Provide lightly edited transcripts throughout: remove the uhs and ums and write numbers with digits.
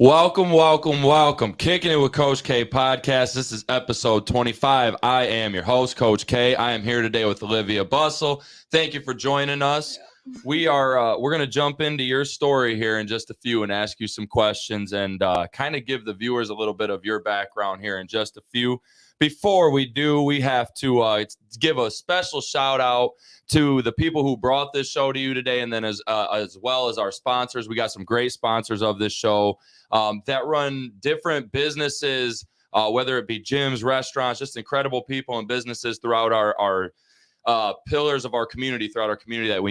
Welcome. Kicking it with Coach K podcast. This is episode 25. I am your host, Coach K. I am here today with Olivia Bussell. Thank you for joining us. We're going to jump into your story here in just a few and ask you some questions and kind of give the viewers a little bit of your background here in just a few. Before we do, we have to give a special shout out to the people who brought this show to you today, and then as well as our sponsors. We got some great sponsors of this show that run different businesses, whether it be gyms, restaurants, just incredible people and businesses throughout our pillars of our community, that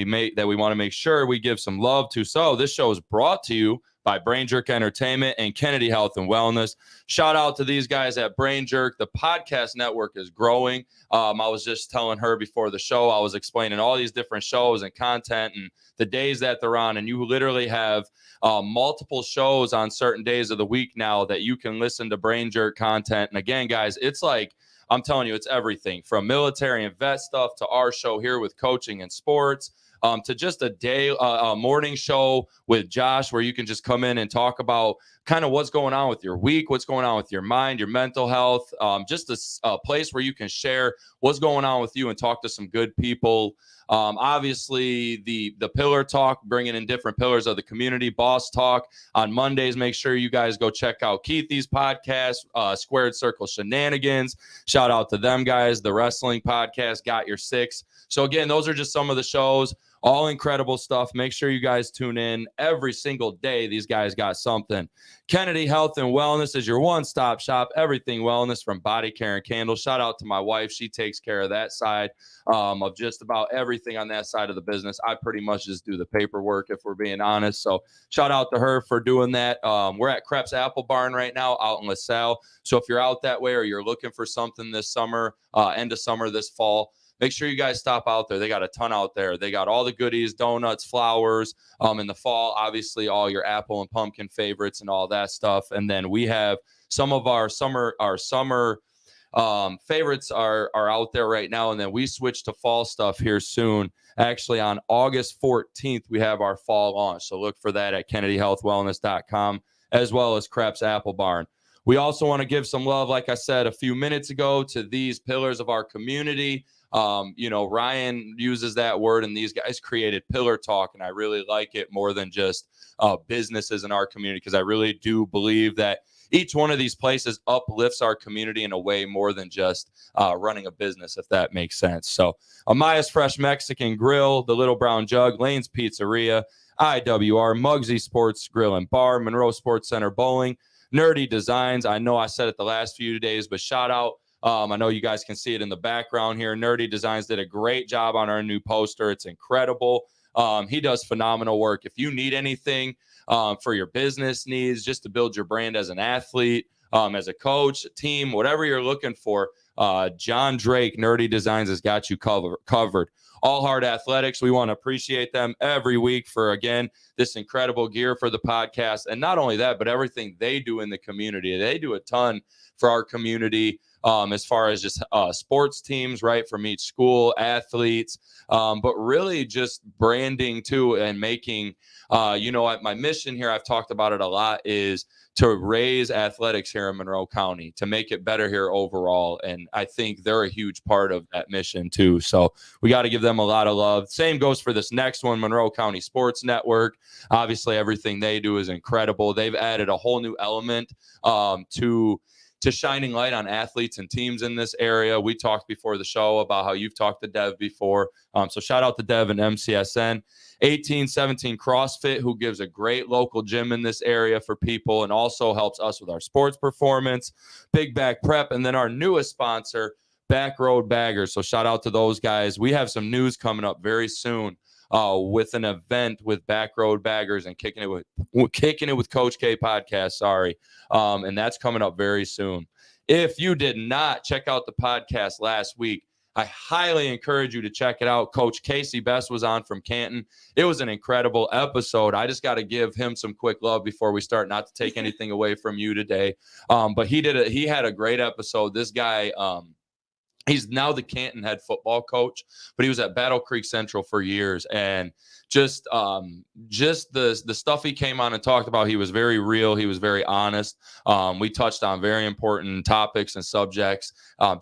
we want to make sure we give some love to. So this show is brought to you by Brain Jerk Entertainment and Kennedy Health and Wellness. Shout out to these guys at Brain Jerk. The podcast network is growing. I was just telling her before the show, I was explaining all these different shows and content and the days that they're on. And you literally have multiple shows on certain days of the week now that you can listen to Brain Jerk content. And again, guys, it's like, I'm telling you, it's everything from military and vet stuff to our show here with coaching and sports. To just a morning show with Josh where you can just come in and talk about kind of what's going on with your week, what's going on with your mind, your mental health, just a place where you can share what's going on with you and talk to some good people. Obviously, the pillar talk, bringing in different pillars of the community, boss talk on Mondays. Make sure you guys go check out Keithy's podcast, Squared Circle Shenanigans. Shout out to them guys. The wrestling podcast, Got Your Six. So again, those are just some of the shows. All incredible stuff. Make sure you guys tune in every single day. These guys got something. Kennedy Health and Wellness is your one-stop shop. Everything wellness from body care and candles. Shout out to my wife. She takes care of that side of just about everything on that side of the business. I pretty much just do the paperwork if we're being honest. So shout out to her for doing that. We're at Krepp's Apple Barn right now out in LaSalle. So if you're out that way or you're looking for something this summer, end of summer, this fall, make sure you guys stop out there. They got a ton out there. They got all the goodies, donuts, flowers. In the fall, obviously, all your apple and pumpkin favorites and all that stuff. And then we have some of our summer favorites are out there right now. And then we switch to fall stuff here soon. Actually, on August 14th, we have our fall launch. So look for that at KennedyHealthWellness.com as well as Krepp's Apple Barn. We also want to give some love, like I said a few minutes ago, to these pillars of our community. Ryan uses that word, and these guys created Pillar Talk, and I really like it more than just businesses in our community, because I really do believe that each one of these places uplifts our community in a way more than just running a business, if that makes sense. So Amaya's Fresh Mexican Grill, the Little Brown Jug, Lane's Pizzeria, IWR, Muggsy Sports Grill and Bar, Monroe Sports Center Bowling, Nerdy Designs. I know I said it the last few days, but shout out. I know you guys can see it in the background here. Nerdy Designs did a great job on our new poster. It's incredible. He does phenomenal work. If you need anything for your business needs, just to build your brand as an athlete, as a coach, team, whatever you're looking for, John Drake, Nerdy Designs, has got you covered. All Hard Athletics, we want to appreciate them every week for, again, this incredible gear for the podcast. And not only that, but everything they do in the community. They do a ton for our community. As far as just sports teams, right, from each school, athletes, but really just branding too, and making, my mission here, I've talked about it a lot, is to raise athletics here in Monroe County, to make it better here overall. And I think they're a huge part of that mission too. So we got to give them a lot of love. Same goes for this next one, Monroe County Sports Network. Obviously, everything they do is incredible. They've added a whole new element to shining light on athletes and teams in this area. We talked before the show about how you've talked to Dev before. So shout out to Dev and MCSN. 1817 CrossFit, who gives a great local gym in this area for people and also helps us with our sports performance. Big Back Prep, and then our newest sponsor, Back Road Baggers. So shout out to those guys. We have some news coming up very soon with an event with Back Road Baggers and Kicking It with Coach K podcast. Sorry. And that's coming up very soon. If you did not check out the podcast last week, I highly encourage you to check it out. Coach Casey Best was on from Canton. It was an incredible episode. I just got to give him some quick love before we start, not to take anything away from you today. But he had a great episode. This guy, He's now the Canton head football coach, but he was at Battle Creek Central for years. And just the stuff he came on and talked about, he was very real. He was very honest. We touched on very important topics and subjects.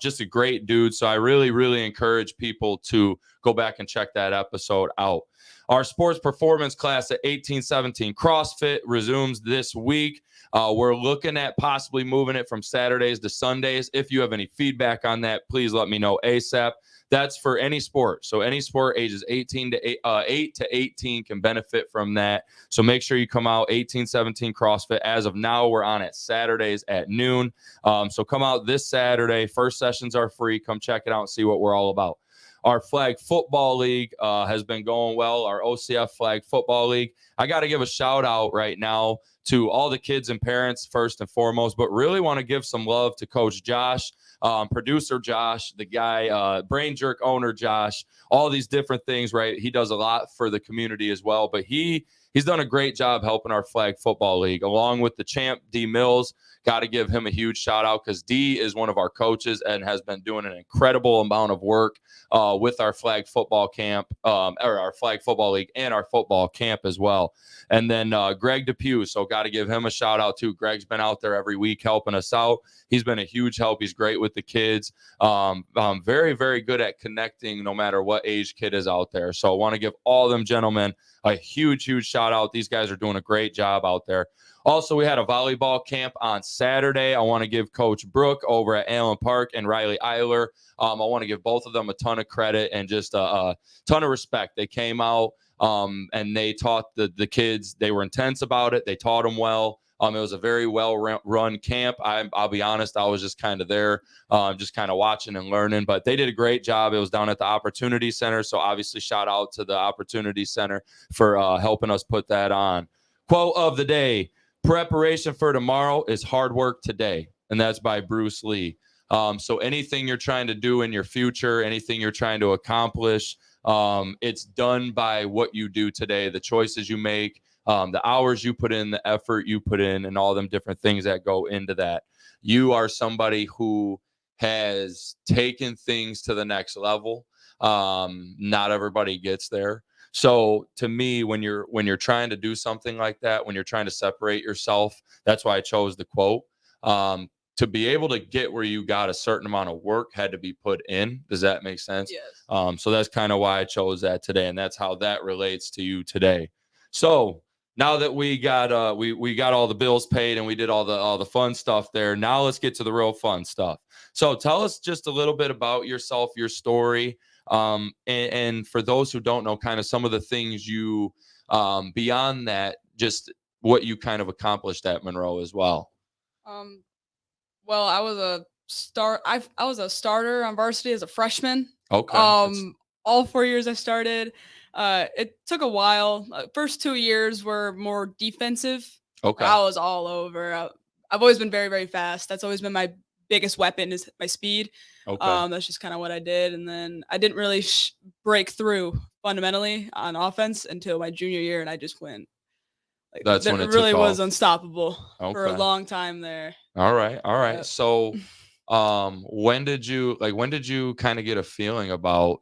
Just a great dude. So I really, really encourage people to go back and check that episode out. Our sports performance class at 1817 CrossFit resumes this week. We're looking at possibly moving it from Saturdays to Sundays. If you have any feedback on that, please let me know ASAP. That's for any sport. So any sport ages 8 to 18 can benefit from that. So make sure you come out 1817 CrossFit. As of now, we're on at Saturdays at noon. So come out this Saturday. First sessions are free. Come check it out and see what we're all about. Our flag football league has been going well. Our OCF flag football league. I got to give a shout out right now to all the kids and parents first and foremost, but really want to give some love to Coach Josh, producer Josh, the guy, Brain Jerk owner Josh, all these different things, right? He does a lot for the community as well, but he's done a great job helping our flag football league, along with the champ, D Mills. Got to give him a huge shout out because D is one of our coaches and has been doing an incredible amount of work with our flag football camp, or our flag football league and our football camp as well. And then Greg Depew. So got to give him a shout out too. Greg's been out there every week helping us out. He's been a huge help. He's great with the kids. Very, very good at connecting no matter what age kid is out there. So I want to give all them gentlemen a huge, huge shout out. These guys are doing a great job out there. Also, we had a volleyball camp on Saturday. I want to give Coach Brooke over at Allen Park and Riley Eiler. I want to give both of them a ton of credit and just a ton of respect. They came out and they taught the kids. They were intense about it. They taught them well. It was a very well-run camp. I'll be honest, I was just kind of there, just kind of watching and learning. But they did a great job. It was down at the Opportunity Center. So obviously, shout out to the Opportunity Center for helping us put that on. Quote of the day: preparation for tomorrow is hard work today. And that's by Bruce Lee. So anything you're trying to do in your future, anything you're trying to accomplish, it's done by what you do today, the choices you make, the hours you put in, the effort you put in, and all them different things that go into that. You are somebody who has taken things to the next level. Not everybody gets there. So to me, when you're trying to do something like that, when you're trying to separate yourself, that's why I chose the quote. To be able to get where you got, a certain amount of work had to be put in. Does that make sense? Yes. So that's kind of why I chose that today, and that's how that relates to you today. So now that we got we got all the bills paid and we did all the fun stuff there, now let's get to the real fun stuff. So tell us just a little bit about yourself, your story, and for those who don't know, kind of some of the things you beyond that, just what you kind of accomplished at Monroe as well. Well, I was a starter on varsity as a freshman. Okay. All 4 years I started. It took a while. First 2 years were more defensive. Okay. I was all over. I've always been very, very fast. That's always been my biggest weapon, is my speed. Okay. That's just kind of what I did. And then I didn't really break through fundamentally on offense until my junior year, and I just went. That's when it really took was off. unstoppable for a Okay. long time there. All right. Yep. So, when did you kind of get a feeling about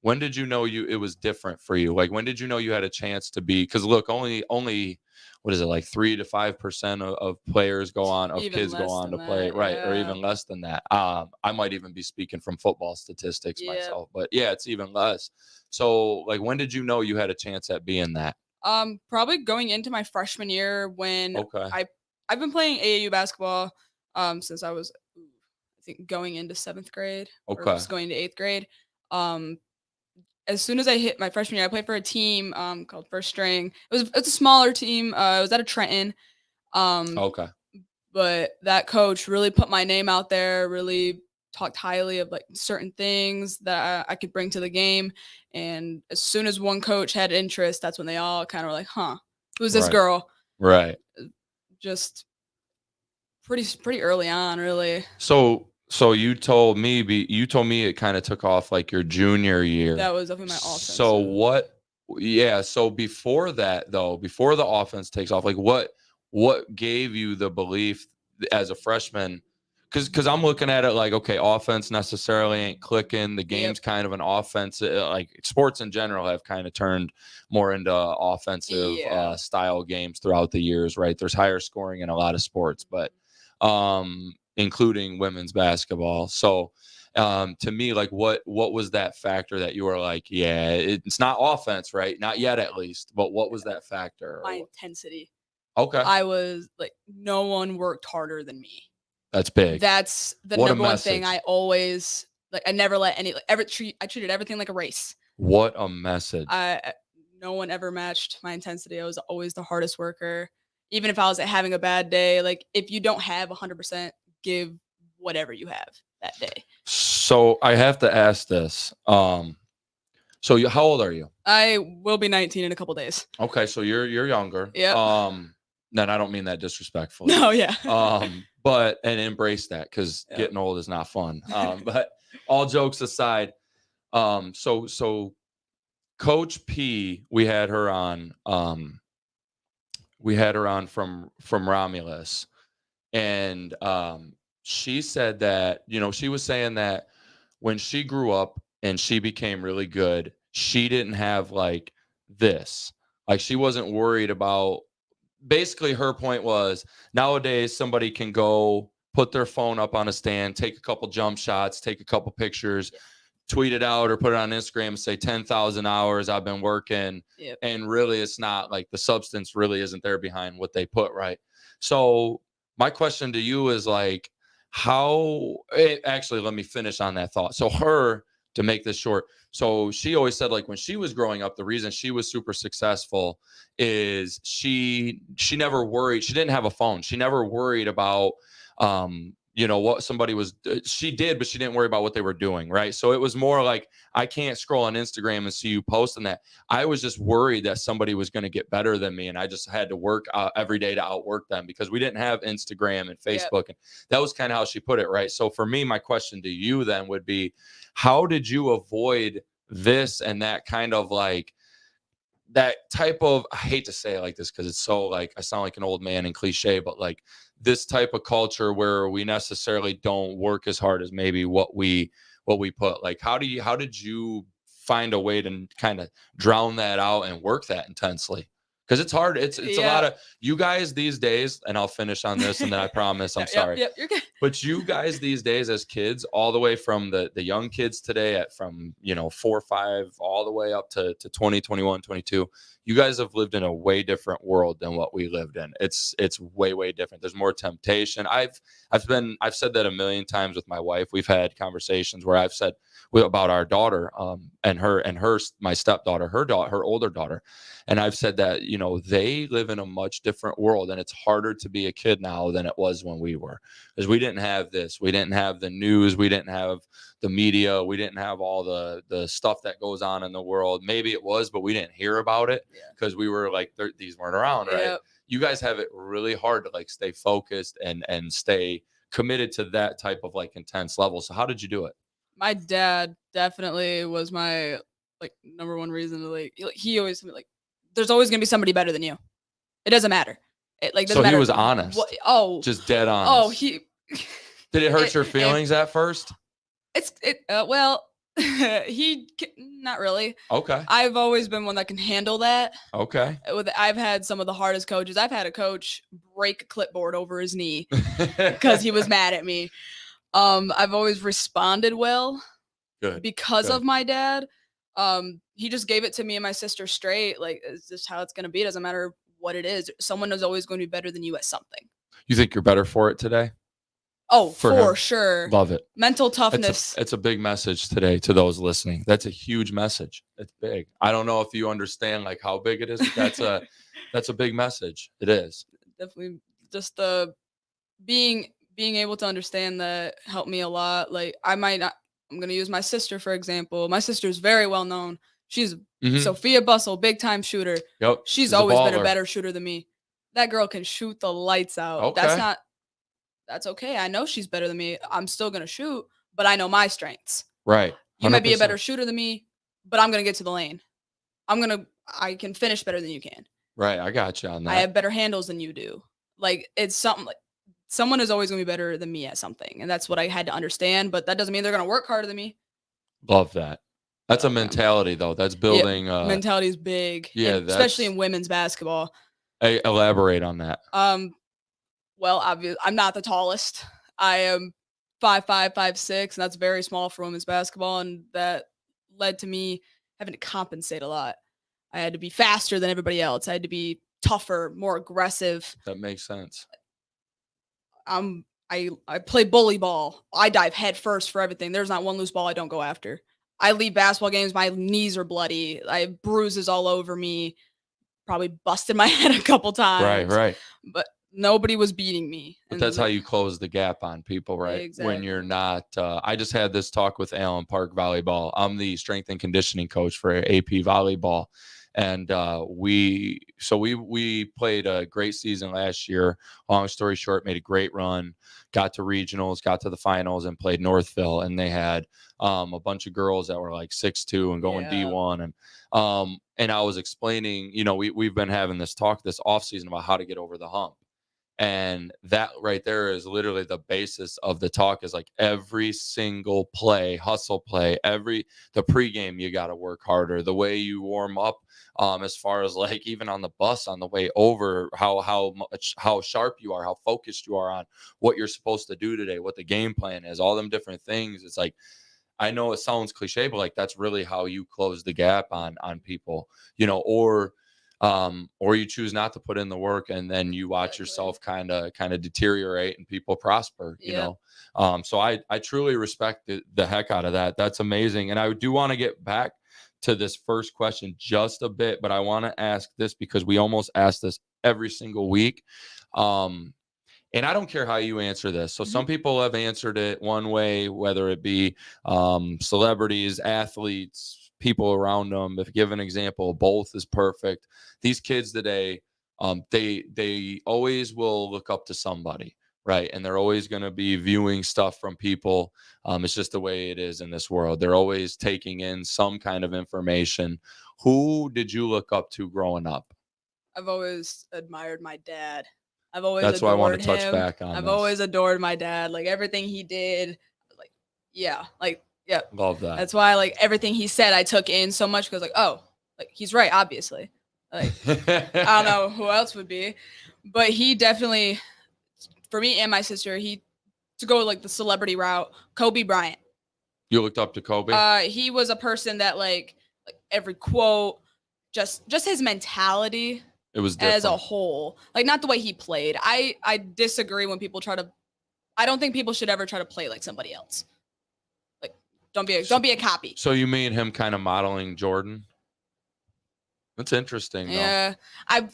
when did you know it was different for you? Like, when did you know you had a chance to be, because look, only, what is it, like 3 to 5% of players go on, of Even kids go less on to than play, that, right? Or yeah. even less than that. I might even be speaking from football statistics Yep. myself, but yeah, it's even less. So, like, when did you know you had a chance at being that? Probably going into my freshman year when Okay. I've been playing AAU basketball since I was, I think, going into 7th grade. Okay. Or just going into 8th grade. As soon as I hit my freshman year, I played for a team called First String. It's a smaller team. It was out of Trenton. Okay. But that coach really put my name out there, really talked highly of like certain things that I could bring to the game. And as soon as one coach had interest, that's when they all kind of were like, huh, who's this Right. girl? Right. Just pretty early on, really. So you told me it kind of took off like your junior year. That was definitely my offense. So so before that though, before the offense takes off, like what gave you the belief as a freshman? because I'm looking at it like, okay, offense necessarily ain't clicking. The game's kind of an offense. Like sports in general have kind of turned more into offensive style games throughout the years, right? There's higher scoring in a lot of sports, but including women's basketball. So to me, like what was that factor that you were like, yeah, it's not offense, right? Not yet, at least. But what was that factor? My intensity. Okay. I was like, no one worked harder than me. That's big. That's the number one thing. I always I never let any I treated everything like a race. What a message. No one ever matched my intensity. I was always the hardest worker. Even if I was having a bad day, like if you don't have 100%, give whatever you have that day. So I have to ask this. So how old are you? I will be 19 in a couple days. Okay, so you're younger. Yeah. Then I don't mean that disrespectfully. No, yeah. But embrace that, because getting old is not fun. But all jokes aside, so Coach P, we had her on from Romulus, and she said that, she was saying that when she grew up and she became really good, she didn't have like this. Like she wasn't worried about, basically her point was, nowadays somebody can go put their phone up on a stand, take a couple jump shots, take a couple pictures, tweet it out or put it on Instagram and say 10,000 hours I've been working. Yep. And really it's not like the substance really isn't there behind what they put, right? So my question to you is like, actually, let me finish on that thought. So to make this short, so she always said, like, when she was growing up, the reason she was super successful is she never worried. She didn't have a phone. She never worried about what somebody was. She did, but she didn't worry about what they were doing, right? So it was more like, I can't scroll on Instagram and see you posting that. I was just worried that somebody was going to get better than me, and I just had to work every day to outwork them, because we didn't have Instagram and Facebook. And that was kind of how she put it, right? So for me, my question to you then would be, how did you avoid this and that kind of like that type of, I hate to say it like this because it's so like, I sound like an old man and cliche, but like this type of culture where we necessarily don't work as hard as maybe what we put. Like, how did you find a way to kind of drown that out and work that intensely? Because it's hard. It's a lot of you guys these days, and I'll finish on this and then I promise I'm sorry. Yep, you're good. But you guys these days as kids, all the way from the young kids today from 4 or 5 all the way up to 20, 21, 22, you guys have lived in a way different world than what we lived in. It's way, way different. There's more temptation. I've said that a million times with my wife. We've had conversations where I've said about our daughter, my stepdaughter, her older daughter. And I've said that, they live in a much different world, and it's harder to be a kid now than it was when we were, because we didn't have this. We didn't have the news. We didn't have the media. We didn't have all the stuff that goes on in the world. Maybe it was, but we didn't hear about it because we were like, these weren't around, right? Yep. You guys have it really hard to like stay focused and stay committed to that type of like intense level. So how did you do it? My dad definitely was my like number one reason to he always told me like, there's always gonna be somebody better than you. It doesn't matter. It doesn't matter. He was honest. Just dead honest. Oh, did it hurt your feelings at first? Well, he not really. Okay. I've always been one that can handle that. Okay. I've had some of the hardest coaches. I've had a coach break a clipboard over his knee because he was mad at me. I've always responded well. Good. Because of my dad. He just gave it to me and my sister straight. Like, it's just how it's going to be. It doesn't matter what it is. Someone is always going to be better than you at something. You think you're better for it today? Oh, for sure. Love it. Mental toughness. It's a big message today to those listening. That's a huge message. It's big. I don't know if you understand like how big it is. But that's a big message. It is. Definitely just being able to understand that helped me a lot. Like I'm going to use my sister, for example. My sister is very well known. She's Olivia Bussell, big time shooter. Yep. She's always been a better shooter than me. That girl can shoot the lights out. Okay. That's okay. I know she's better than me. I'm still going to shoot, but I know my strengths. Right. 100%. You might be a better shooter than me, but I'm going to get to the lane. I can finish better than you can. Right. I got you on that. I have better handles than you do. Like it's something someone is always going to be better than me at something. And that's what I had to understand. But that doesn't mean they're going to work harder than me. Love that. That's a So, mentality, though. That's building. Mentality is big. Yeah, and especially in women's basketball. Elaborate on that. Well, obviously, I'm not the tallest. I am 5'5", 5'6", and that's very small for women's basketball. And that led to me having to compensate a lot. I had to be faster than everybody else. I had to be tougher, more aggressive. That makes sense. I play bully ball. I dive head first for everything. There's not one loose ball I don't go after. I leave basketball games. My knees are bloody. I have bruises all over me. Probably busted my head a couple times. Right. But nobody was beating me. But that's how you close the gap on people, right? Exactly. When you're not. I just had this talk with Allen Park Volleyball. I'm the strength and conditioning coach for AP Volleyball. And we played a great season last year. Long story short, made a great run, got to regionals, got to the finals, and played Northville. And they had a bunch of girls that were like 6'2" and going D1. And I was explaining, we've been having this talk this offseason about how to get over the hump. And that right there is literally the basis of the talk, is like every single play, hustle play, the pregame, you got to work harder. The way you warm up, as far as like even on the bus on the way over, how sharp you are, how focused you are on what you're supposed to do today, what the game plan is, all them different things. It's like, I know it sounds cliche, but like that's really how you close the gap on people, or you choose not to put in the work, and then you watch yourself kind of deteriorate and people prosper, So I truly respect the heck out of that. That's amazing. And I do want to get back to this first question just a bit, but I want to ask this because we almost ask this every single week. And I don't care how you answer this. So some people have answered it one way, whether it be celebrities, athletes, people around them. If you give an example, both is perfect. These kids today, they always will look up to somebody, right? And they're always going to be viewing stuff from people. It's just the way it is in this world. They're always taking in some kind of information. Who did you look up to growing up? I've always admired my dad. I've always That's why I want to touch him. back on. I've always adored my dad. Like everything he did, love that. That's why like everything he said I took in so much, because like, oh, like he's right, obviously. Like I don't know who else would be, but he definitely, for me and my sister, to go like the celebrity route, Kobe Bryant. You looked up to Kobe? He was a person that like every quote, just his mentality. It was different. As a whole, like not the way he played. I disagree when people I don't think people should ever try to play like somebody else. Like don't be a copy. So you mean him kind of modeling Jordan? That's interesting. Yeah,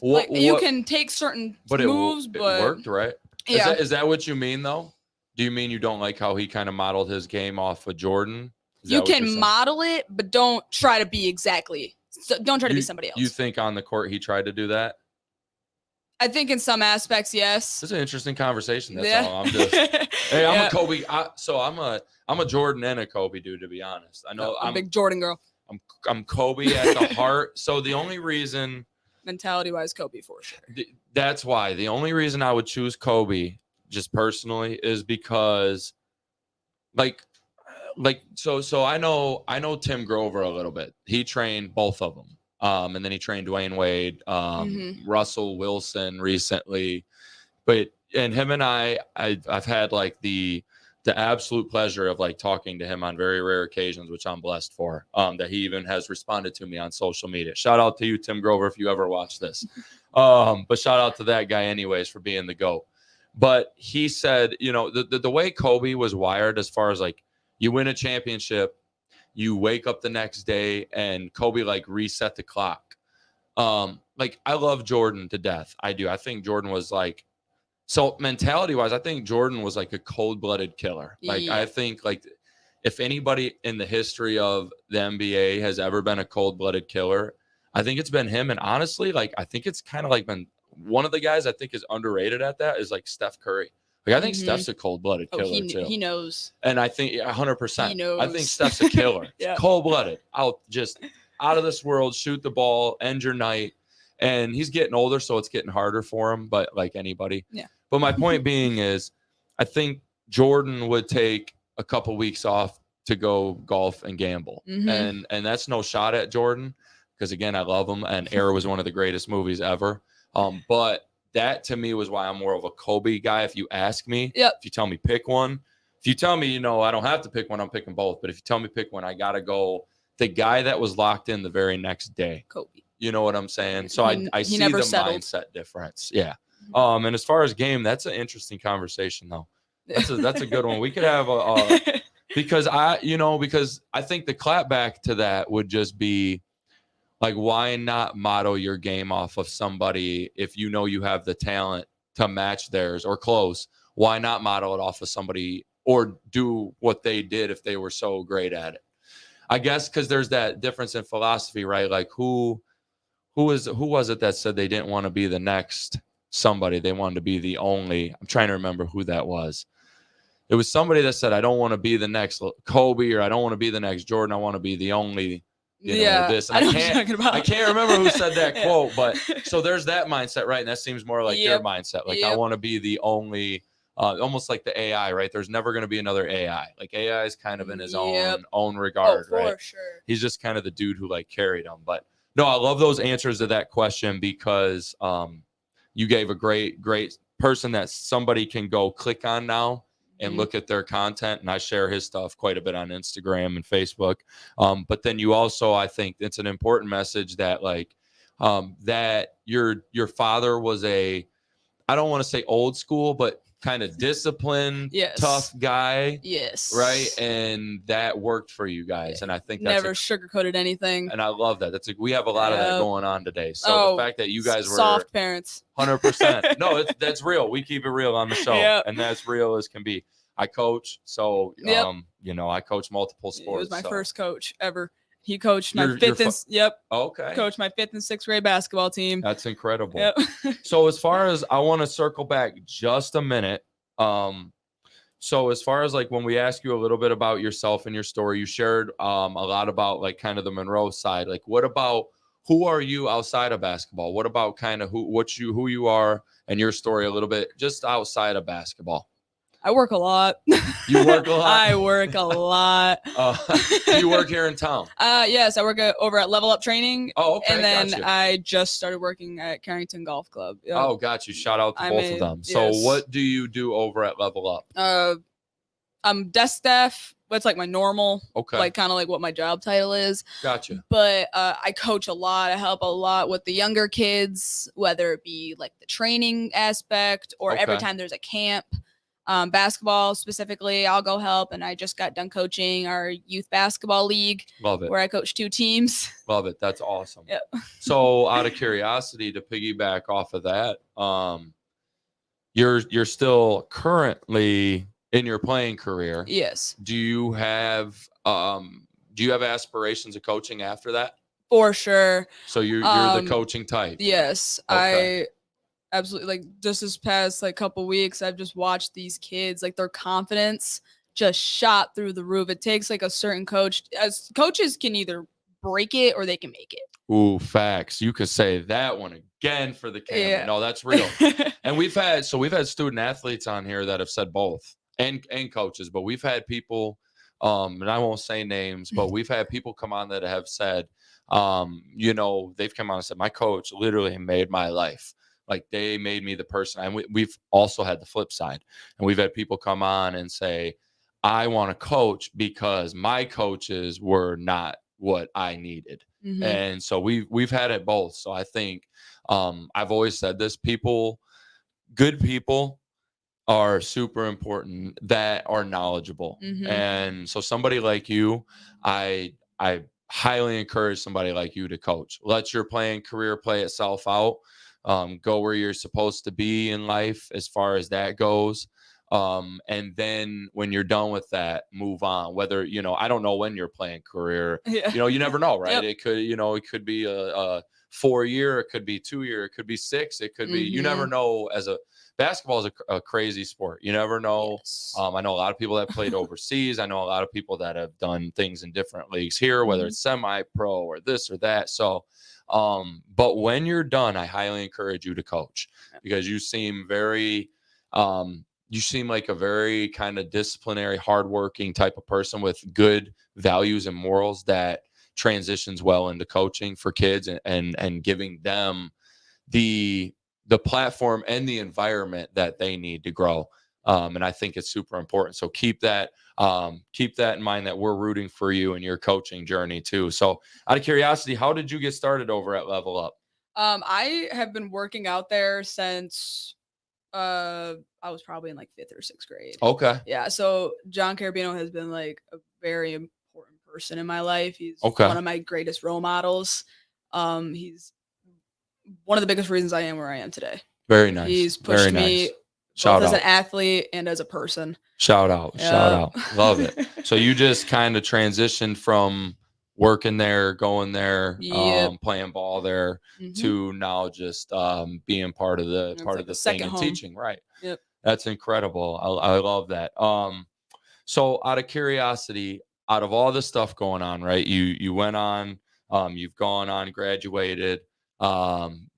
you can take certain moves, but it worked, right? Yeah. Is that what you mean though? Do you mean you don't like how he kind of modeled his game off of Jordan? You can model it, but don't try to be exactly. So don't try to be somebody else. You think on the court he tried to do that? I think in some aspects, yes. This is an interesting conversation. That's all. I'm just hey, I'm a Kobe. I'm a Jordan and a Kobe dude, to be honest. I know I'm a big Jordan girl. I'm Kobe at the heart. So the only reason, mentality wise, Kobe for sure. That's why the only reason I would choose Kobe, just personally, is because so I know Tim Grover a little bit. He trained both of them. And then he trained Dwayne Wade, Russell Wilson recently. And him and I've had like the absolute pleasure of like talking to him on very rare occasions, which I'm blessed for, that he even has responded to me on social media. Shout out to you, Tim Grover, if you ever watch this. But shout out to that guy anyways for being the GOAT. But he said, the way Kobe was wired, as far as like you win a championship, you wake up the next day, and Kobe like reset the clock. Like I love Jordan to death. I do. I think Jordan was like, so mentality wise, I think Jordan was like a cold-blooded killer. Like I think like if anybody in the history of the NBA has ever been a cold-blooded killer, I think it's been him. And honestly, like I think it's kind of like been one of the guys I think is underrated at that is like Steph Curry. Like I think Steph's a cold-blooded killer too. He knows. And I think 100%. He knows. I think Steph's a killer. Cold-blooded, out of this world, shoot the ball, end your night. And he's getting older, so it's getting harder for him, but like anybody. Yeah. But my point being is, I think Jordan would take a couple weeks off to go golf and gamble. Mhm. And that's no shot at Jordan, because again, I love him, and Air was one of the greatest movies ever. But that to me was why I'm more of a Kobe guy. If you ask me, Yep. if you tell me pick one, if you tell me, I don't have to pick one, I'm picking both. But if you tell me pick one, I gotta go the guy that was locked in the very next day. Kobe. You know what I'm saying? So He I see never the settled. mindset difference. Yeah. And as far as game, that's an interesting conversation though. That's a good one. We could have because I think the clapback to that would just be like, why not model your game off of somebody if you know you have the talent to match theirs or close? Why not model it off of somebody or do what they did if they were so great at it? I guess because there's that difference in philosophy, right? Like who was it that said they didn't want to be the next somebody? They wanted to be the only. I'm trying to remember who that was. It was somebody that said, I don't want to be the next Kobe, or I don't want to be the next Jordan. I want to be the only, this. And I know what you're talking about. I can't remember who said that quote, but so there's that mindset, right? And that seems more like your mindset. Like I want to be the only, almost like the AI, right? There's never going to be another AI. Like AI is kind of in his own regard, right? For sure. He's just kind of the dude who like carried him. But no, I love those answers to that question because you gave a great person that somebody can go click on now and look at their content. And I share his stuff quite a bit on Instagram and Facebook. But then you also, I think it's an important message that like that your father was I don't want to say old school, but kind of disciplined, tough guy. Yes. Right. And that worked for you guys. And I think that's never sugarcoated anything. And I love that. We have a lot of that going on today. So the fact that you guys were soft parents, 100%. No, that's real. We keep it real on the show, and that's real as can be. I coach, so I coach multiple sports. He was my first coach ever. He coached my fifth and okay. Coached my 5th and 6th grade basketball team. That's incredible. Yep. So as far as I want to circle back just a minute. So as far as like when we ask you a little bit about yourself and your story, you shared a lot about like kind of the Monroe side. Like what about who are you outside of basketball? What about kind of who you are and your story a little bit just outside of basketball? I work a lot. You work a lot? I work a lot. Do you work here in town? Yes, I work over at Level Up Training. Oh, okay. And then I just started working at Carrington Golf Club. Yep. Oh, got you. Shout out to both of them. So what do you do over at Level Up? I'm desk staff. That's like my normal, like kind of like what my job title is. Gotcha. But I coach a lot. I help a lot with the younger kids, whether it be like the training aspect or every time there's a camp. Basketball specifically, I'll go help. And I just got done coaching our youth basketball league. Love it. Where I coach 2 teams. Love it. That's awesome. Yep. So out of curiosity, to piggyback off of that, you're still currently in your playing career. Yes. Do you have aspirations of coaching after that? For sure. So you're the coaching type. Yes. Okay. I absolutely, like just this past like couple weeks, I've just watched these kids, like their confidence just shot through the roof. It takes like a certain coach. As coaches can either break it or they can make it. Ooh, facts. You could say that one again for the camera. Yeah. No, that's real. And we've had student athletes on here that have said both and coaches, but we've had people, and I won't say names, but we've had people come on that have said, they've come on and said, my coach literally made my life. Like they made me the person. And we've also had the flip side. And we've had people come on and say, I want to coach because my coaches were not what I needed. Mm-hmm. And so we've had it both. So I think I've always said this, good people are super important that are knowledgeable. Mm-hmm. And so somebody like you, I highly encourage somebody like you to coach. Let your playing career play itself out. Go where you're supposed to be in life as far as that goes. And then when you're done with that, move on. Whether, I don't know when your playing career, you never know, right? Yep. It could be a 4 year, it could be 2 year, it could be 6, it could be, you never know. Basketball is a crazy sport. You never know. Yes. I know a lot of people that played overseas. I know a lot of people that have done things in different leagues here, whether it's semi-pro or this or that. So, but when you're done, I highly encourage you to coach, because you seem like a very kind of disciplinary, hardworking type of person with good values and morals that transitions well into coaching for kids, and giving them the platform and the environment that they need to grow. And I think it's super important. So keep that in mind, that we're rooting for you in your coaching journey too. So out of curiosity, how did you get started over at Level Up? I have been working out there since I was probably in like 5th or 6th grade. Okay. Yeah. So John Carabino has been like a very important person in my life. He's Okay. one of my greatest role models. He's one of the biggest reasons I am where I am today. Very nice. He's pushed me both as an athlete and as a person. Shout out. Love it. So you just kind of transitioned from working there, going there, playing ball there, to now just being part of the thing and teaching. Right. Yep. That's incredible. I love that. So out of curiosity, out of all the stuff going on, right? You went on, you've gone on, graduated,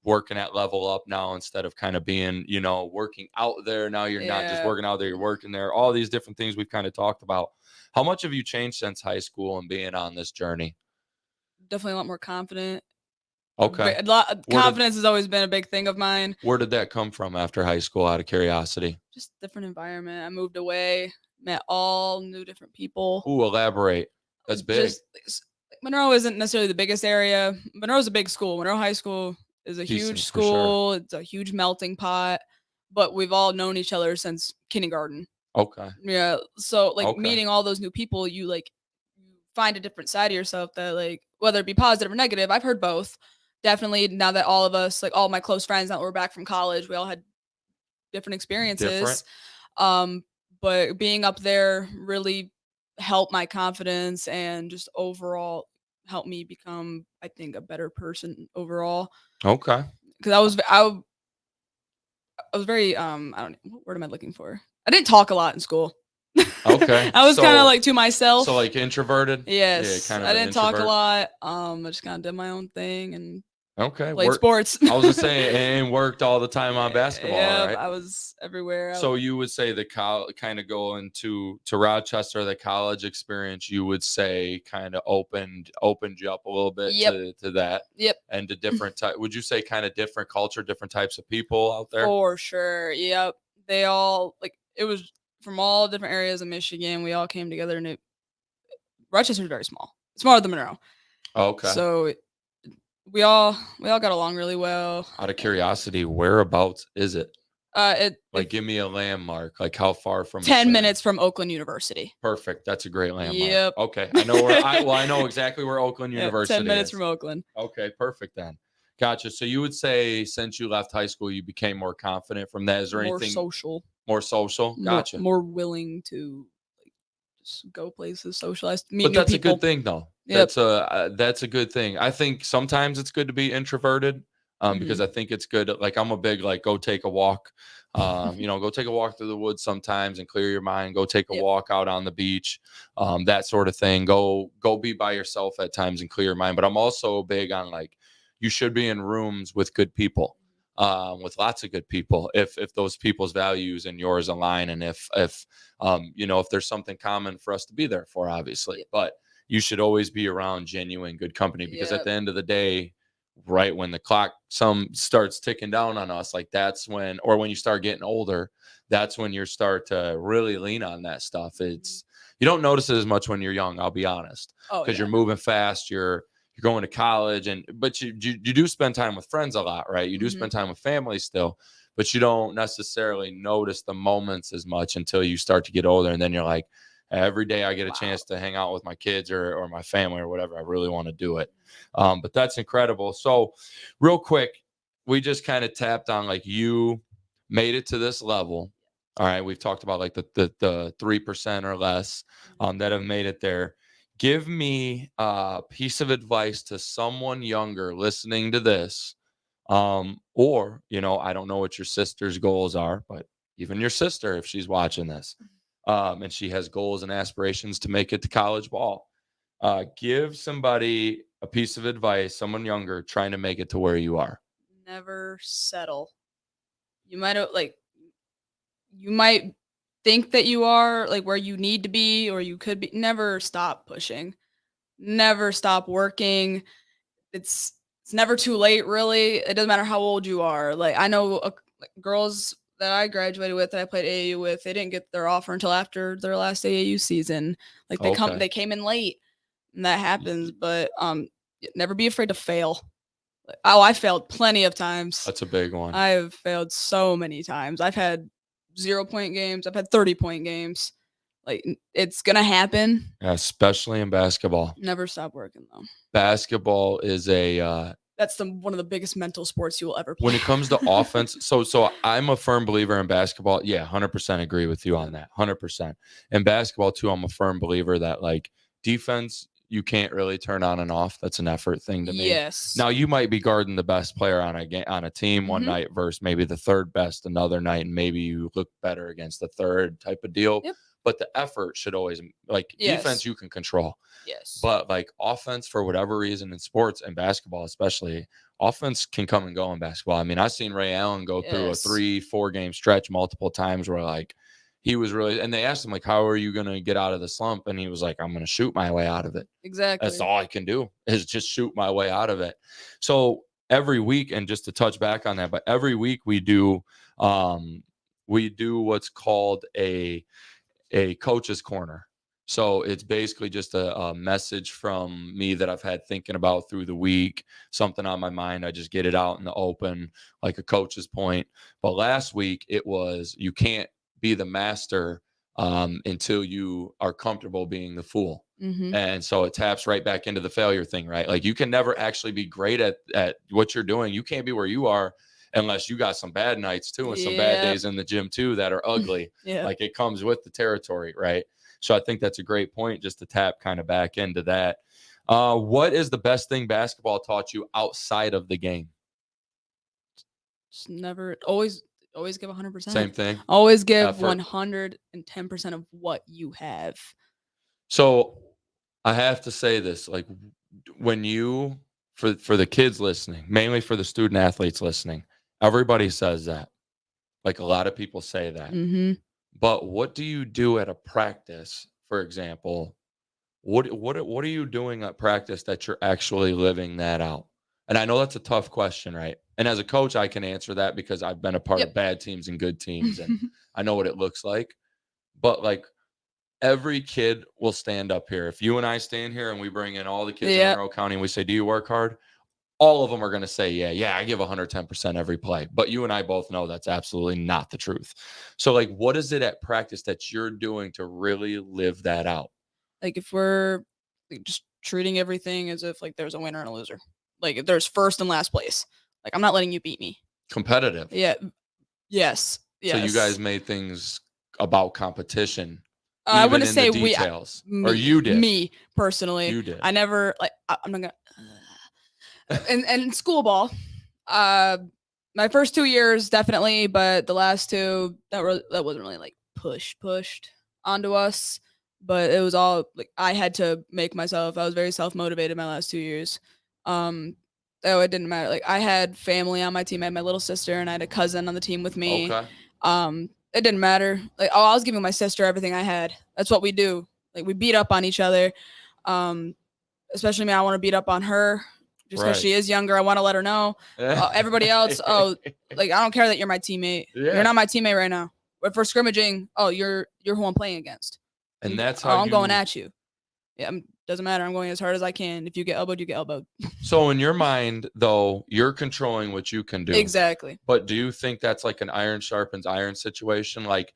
working at Level Up now, instead of kind of being, working out there. Now you're not just working out there, you're working there. All these different things we've kind of talked about. How much have you changed since high school and being on this journey? Definitely a lot more confident. Okay. Confidence has always been a big thing of mine. Where did that come from after high school, out of curiosity? Just different environment. I moved away, met all new different people. Ooh, elaborate. That's big. Monroe isn't necessarily the biggest area. Monroe's a big school. Monroe High School is a huge school. Sure. It's a huge melting pot, but we've all known each other since kindergarten. Okay. Yeah. So meeting all those new people, you find a different side of yourself that whether it be positive or negative. I've heard both. Definitely, now that all of us, all my close friends that were back from college, we all had different experiences. But being up there really helped my confidence and just overall helped me become, I think, a better person overall. Okay. Because I was very I don't know, what word am I looking for? I didn't talk a lot in school. Okay. I was kind of to myself. So introverted? Yes. I didn't talk a lot. I just kind of did my own thing and played sports. I was gonna say, and worked all the time on basketball. Yeah, right? I was everywhere. So you would say the kind of going to Rochester, the college experience, you would say kind of opened you up a little bit to that. Yep. And to different would you say kind of different culture, different types of people out there? For sure. Yep. They all it was from all different areas of Michigan. We all came together, and Rochester's very small. It's smaller than Monroe. Okay. So we all got along really well. Out of curiosity, whereabouts is it? Give me a landmark. How far from? 10 minutes from Oakland University. Perfect. That's a great landmark. Yep. Okay. I know where. I know exactly where Oakland University is. 10 minutes from Oakland. Okay. Perfect then. Gotcha. So you would say since you left high school, you became more confident from that. Is there anything more social? Gotcha. More willing to just go places, socialize, meet but new that's people. A good thing though. Yep. That's a good thing. I think sometimes it's good to be introverted, because I think it's good. I'm a big go take a walk. Go take a walk through the woods sometimes and clear your mind. Go take a walk out on the beach, that sort of thing. Go be by yourself at times and clear your mind. But I'm also big on you should be in rooms with good people, with lots of good people. If those people's values and yours align, and if there's something common for us to be there for, obviously. But you should always be around genuine good company, because at the end of the day, right when the clock starts ticking down on us, that's when, or when you start getting older, that's when you start to really lean on that stuff. It's, you don't notice it as much when you're young, I'll be honest, because you're moving fast, you're going to college, but you do spend time with friends a lot, right? You do spend time with family still, but you don't necessarily notice the moments as much until you start to get older. And then you're like, every day I get a chance to hang out with my kids or my family or whatever, I really want to do it. But that's incredible. So real quick, we just kind of tapped on you made it to this level. All right. We've talked about the 3% or less that have made it there. Give me a piece of advice to someone younger listening to this. Or, I don't know what your sister's goals are, but even your sister, if she's watching this, and she has goals and aspirations to make it to college ball, give somebody a piece of advice, someone younger trying to make it to where you are. Never settle. You might you might think that you are like where you need to be or you could be. Never stop pushing. Never stop working. It's it's never too late, really. It doesn't matter how old you are. Like I know like, girls that I graduated with, that I played AAU with, they didn't get their offer until after their last AAU season. Like Okay. they came in late, and that happens. But never be afraid to fail. Oh, I failed plenty of times. That's a big one. I've failed so many times. I've had 0-point games. I've had 30-point games. Like it's gonna happen. Yeah, especially in basketball. Never stop working though. Basketball is that's one of the biggest mental sports you will ever play. When it comes to offense. So I'm a firm believer in basketball. Yeah, 100% agree with you on that. 100%. In basketball too, I'm a firm believer that like defense, you can't really turn on and off. That's an effort thing to me. Yes. Now you might be guarding the best player on a team one night versus maybe the third best another night, and maybe you look better against the third type of deal. Yep. But the effort should always defense you can control. Yes. But like offense, for whatever reason in sports and basketball especially, offense can come and go in basketball. I mean, I've seen Ray Allen go through a 3-4 game stretch multiple times where like he was really, and they asked him like, how are you going to get out of the slump? And he was like, I'm going to shoot my way out of it. Exactly. That's all I can do is just shoot my way out of it. So every week, and just to touch back on that, but every week we do what's called a coach's corner. So it's basically just a message from me that I've had thinking about through the week, something on my mind. I just get it out in the open, like a coach's point. But last week it was, you can't be the master until you are comfortable being the fool. And so it taps right back into the failure thing, right? Like you can never actually be great at what you're doing. You can't be where you are unless you got some bad nights too, and some bad days in the gym too that are ugly. Like it comes with the territory, right? So I think that's a great point, just to tap kind of back into that. What is the best thing basketball taught you outside of the game? Just never, always give 100%. Same thing. Always give 110% of what you have. So I have to say this, like when you, for the kids listening, mainly for the student athletes listening, everybody says that. Like a lot of people say that. But what do you do at a practice, for example? What are you doing at practice that you're actually living that out? And I know that's a tough question, right? And as a coach, I can answer that because I've been a part of bad teams and good teams, and I know what it looks like. But like every kid will stand up here. If you and I stand here and we bring in all the kids in Monroe County and we say, do you work hard? All of them are going to say, yeah, I give 110% every play. But you and I both know that's absolutely not the truth. So like, what is it at practice that you're doing to really live that out? Like if we're just treating everything as if like there's a winner and a loser, like if there's first and last place, like I'm not letting you beat me. Competitive. Yeah. Yes. So you guys made things about competition. I wouldn't say details. Or you did. Me personally. You did. I never like. I'm not gonna. And school ball, my first 2 years definitely, but the last 2 that wasn't really like pushed onto us, but it was all like I had to make myself. I was very self-motivated my last 2 years. It didn't matter. Like I had family on my team. I had my little sister and I had a cousin on the team with me. Okay. It didn't matter. Like I was giving my sister everything I had. That's what we do. Like we beat up on each other. Especially me, I want to beat up on her. Just because she is younger, I want to let her know. Everybody else, like I don't care that you're my teammate. You're not my teammate right now. But for scrimmaging, you're who I'm playing against. And that's how I'm going at you. Yeah, doesn't matter. I'm going as hard as I can. If you get elbowed, you get elbowed. So in your mind, though, you're controlling what you can do. Exactly. But do you think that's like an iron sharpens iron situation? Like,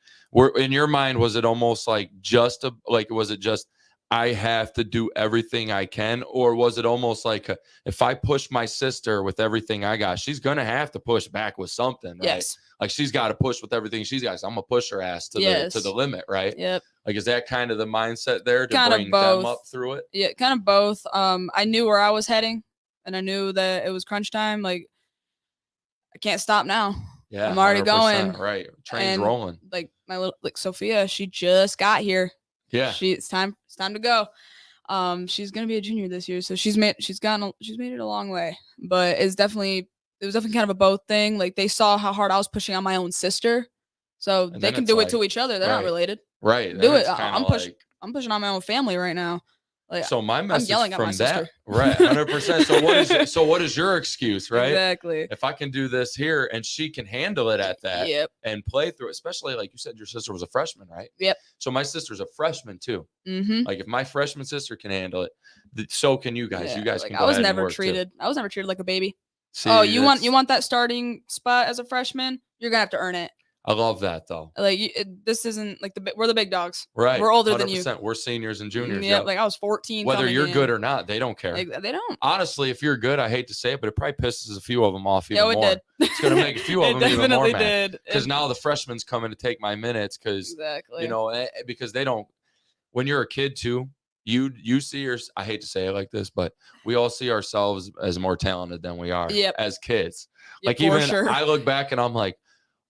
in your mind, was it almost like was it just I have to do everything I can? Or was it almost like if I push my sister with everything I got, she's going to have to push back with something, right? Yes. Like she's got to push with everything she's got. So I'm gonna push her ass to the limit, right? Yep. Like, is that kind of the mindset there to Kind of bring both. them up through it? Yeah, kind of both. I knew where I was heading, and I knew that it was crunch time. Like, I can't stop now. Yeah, I'm already 100%, going. right. Train's rolling. Like my little Sophia, she just got here. Yeah. It's time to go. She's gonna be a junior this year, so she's made it a long way. But it was definitely kind of a both thing. Like they saw how hard I was pushing on my own sister, so they can do it to each other. They're not related. Right. Do it. I'm pushing on my own family right now. Like, so my message I'm yelling from at my sister. Right, 100%. So what is your excuse, right? Exactly. If I can do this here and she can handle it at that, and play through it, especially like you said, your sister was a freshman, right? Yep. So my sister's a freshman too. Mm-hmm. Like if my freshman sister can handle it, so can you guys. You guys like, can. I was never treated like a baby. See, you want that starting spot as a freshman? You're gonna have to earn it. I love that though. Like this isn't like we're the big dogs, right? We're older than you. We're seniors and juniors. Yeah, like I was 14. Whether you're good or not, they don't care. Like, they don't. Honestly, if you're good, I hate to say it, but it probably pisses a few of them off even more. It did. It's gonna make a few of them even more mad. Did. Because now the freshmen's coming to take my minutes because because they don't. When you're a kid too, you see I hate to say it like this, but we all see ourselves as more talented than we are as kids. Like I look back and I'm like,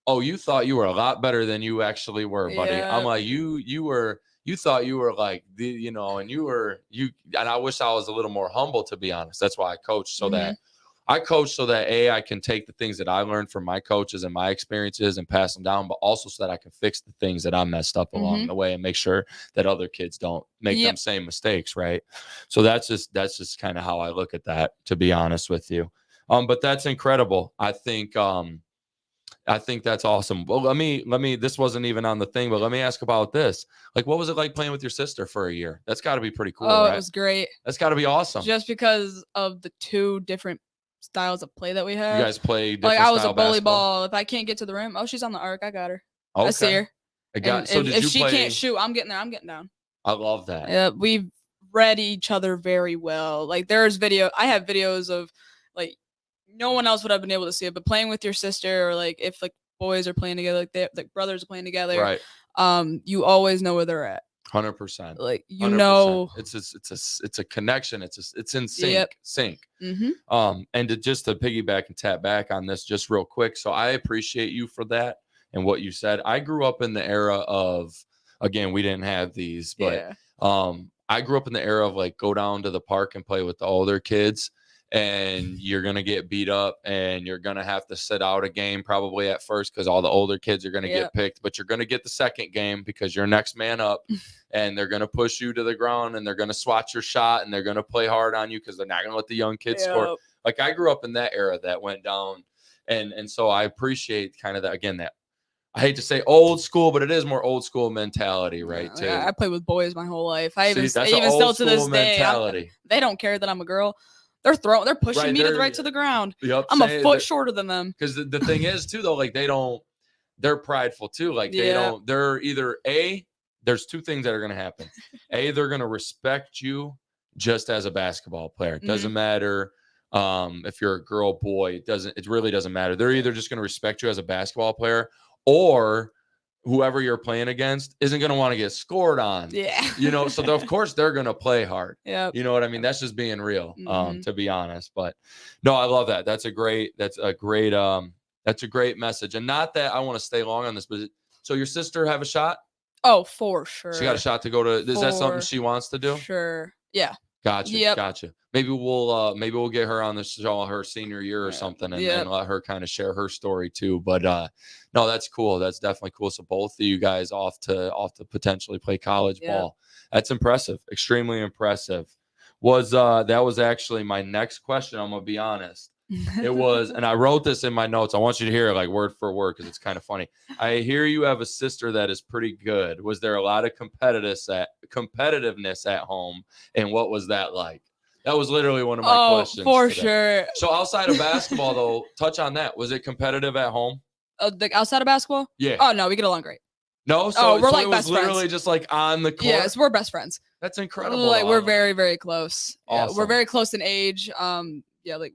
oh, you thought you were a lot better than you actually were, buddy. Yeah. I'm like, you thought you were like and I wish I was a little more humble, to be honest. That's why I coach so that I can take the things that I learned from my coaches and my experiences and pass them down, but also so that I can fix the things that I messed up along the way and make sure that other kids don't make them same mistakes. Right. So that's just kind of how I look at that, to be honest with you. But that's incredible. I think that's awesome. Well, let me, this wasn't even on the thing, but let me ask about this. Like, what was it like playing with your sister for a year? That's got to be pretty cool. Oh, right? It was great. That's got to be awesome. Just because of the two different styles of play that we have. You guys play different I was a bully basketball? ball. If I can't get to the rim, she's on the arc. I got her. Okay. I see her. If she can't shoot, I'm getting there. I'm getting down. I love that. Yeah, we've read each other very well. Like I have videos of like no one else would have been able to see it, but playing with your sister, or like if like boys are playing together, like brothers are playing together, right? You always know where they're at. 100%. Like 100%. It's a connection. It's in sync. Mm-hmm. And just to piggyback and tap back on this just real quick. So I appreciate you for that and what you said. I grew up in the era of, again, we didn't have these, but I grew up in the era of like go down to the park and play with the older kids. And you're going to get beat up and you're going to have to sit out a game probably at first because all the older kids are going to get picked, but you're going to get the second game because you're next man up and they're going to push you to the ground and they're going to swat your shot and they're going to play hard on you because they're not going to let the young kids score. Like I grew up in that era that went down. And so I appreciate kind of that, again, that I hate to say old school, but it is more old school mentality, right? I played with boys my whole life. Even still to this day, they don't care that I'm a girl. They're pushing me right to the ground. Yep, I'm a foot shorter than them. Because the thing is too, though, like they're prideful too. Like they're either there's two things that are going to happen. They're going to respect you just as a basketball player. It doesn't matter if you're a girl, boy. It really doesn't matter. They're either just going to respect you as a basketball player, or whoever you're playing against isn't going to want to get scored on. Yeah. So of course they're going to play hard. Yeah. You know what I mean? That's just being real, to be honest. But no, I love that. That's a great message. And not that I want to stay long on this, but so your sister have a shot? Oh, for sure. She got a shot to go to, is that something she wants to do? Sure. Yeah. Gotcha. Yep. Gotcha. Maybe we'll get her on the show her senior year or something and let her kind of share her story too. But no, that's cool. That's definitely cool. So both of you guys off to potentially play college ball. That's impressive. Extremely impressive. That was actually my next question. I'm gonna be honest. It was, and I wrote this in my notes. I want you to hear it like word for word because it's kind of funny. I hear you have a sister that is pretty good. Was there a lot of competitiveness at home, and what was that like? That was literally one of my questions. For sure. So outside of basketball, though, touch on that. Was it competitive at home? Outside of basketball? Yeah. Oh no, we get along great. No, so we're like it was best literally friends. just like on the court. Yes, we're best friends. That's incredible. Like we're very, very close. Awesome. We're very close in age. Like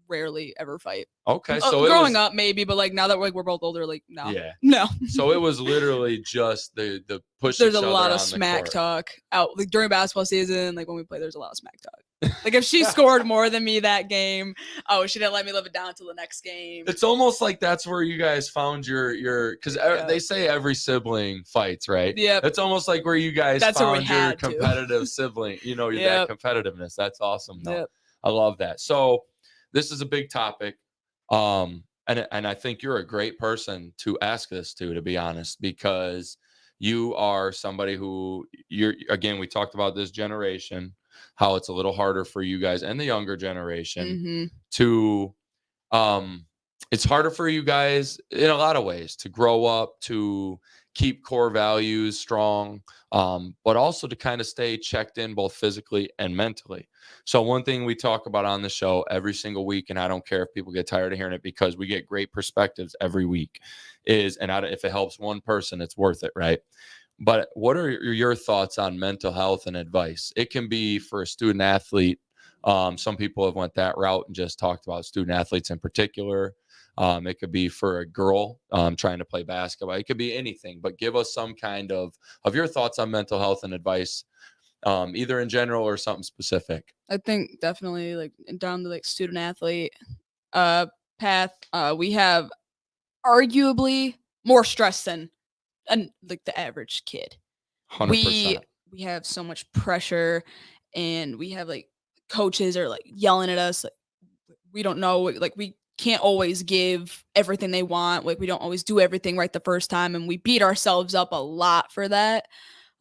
rarely ever fight. Okay, so growing up maybe, but like now that we're both older, like no. Yeah. No. So it was literally just the push There's each a other lot on of the smack court. talk out like during basketball season. Like when we play, there's a lot of smack talk. Like if she scored more than me that game, oh, she didn't let me live it down till the next game. It's almost like that's where you guys found your because they say every sibling fights, right? Yep. It's almost like where you guys That's where we found your had to. competitive sibling. You know, Yep. that competitiveness. That's awesome. Though. Yep. I love that. So this is a big topic. And I think you're a great person to ask this to be honest, because you are somebody who again, we talked about this generation, how it's a little harder for you guys and the younger generation to, it's harder for you guys in a lot of ways to grow up, to keep core values strong, but also to kind of stay checked in both physically and mentally. So one thing we talk about on the show every single week, and I don't care if people get tired of hearing it because we get great perspectives every week, is, and if it helps one person, it's worth it, right? But what are your thoughts on mental health and advice? It can be for a student athlete. Some people have went that route and just talked about student athletes in particular. It could be for a girl trying to play basketball. It could be anything, but give us some kind of your thoughts on mental health and advice, either in general or something specific. I think definitely like down to like student athlete path, we have arguably more stress than like the average kid. 100%. We have so much pressure, and we have like coaches are like yelling at us. Like, we don't know, like we can't always give everything they want. Like we don't always do everything right the first time, and we beat ourselves up a lot for that.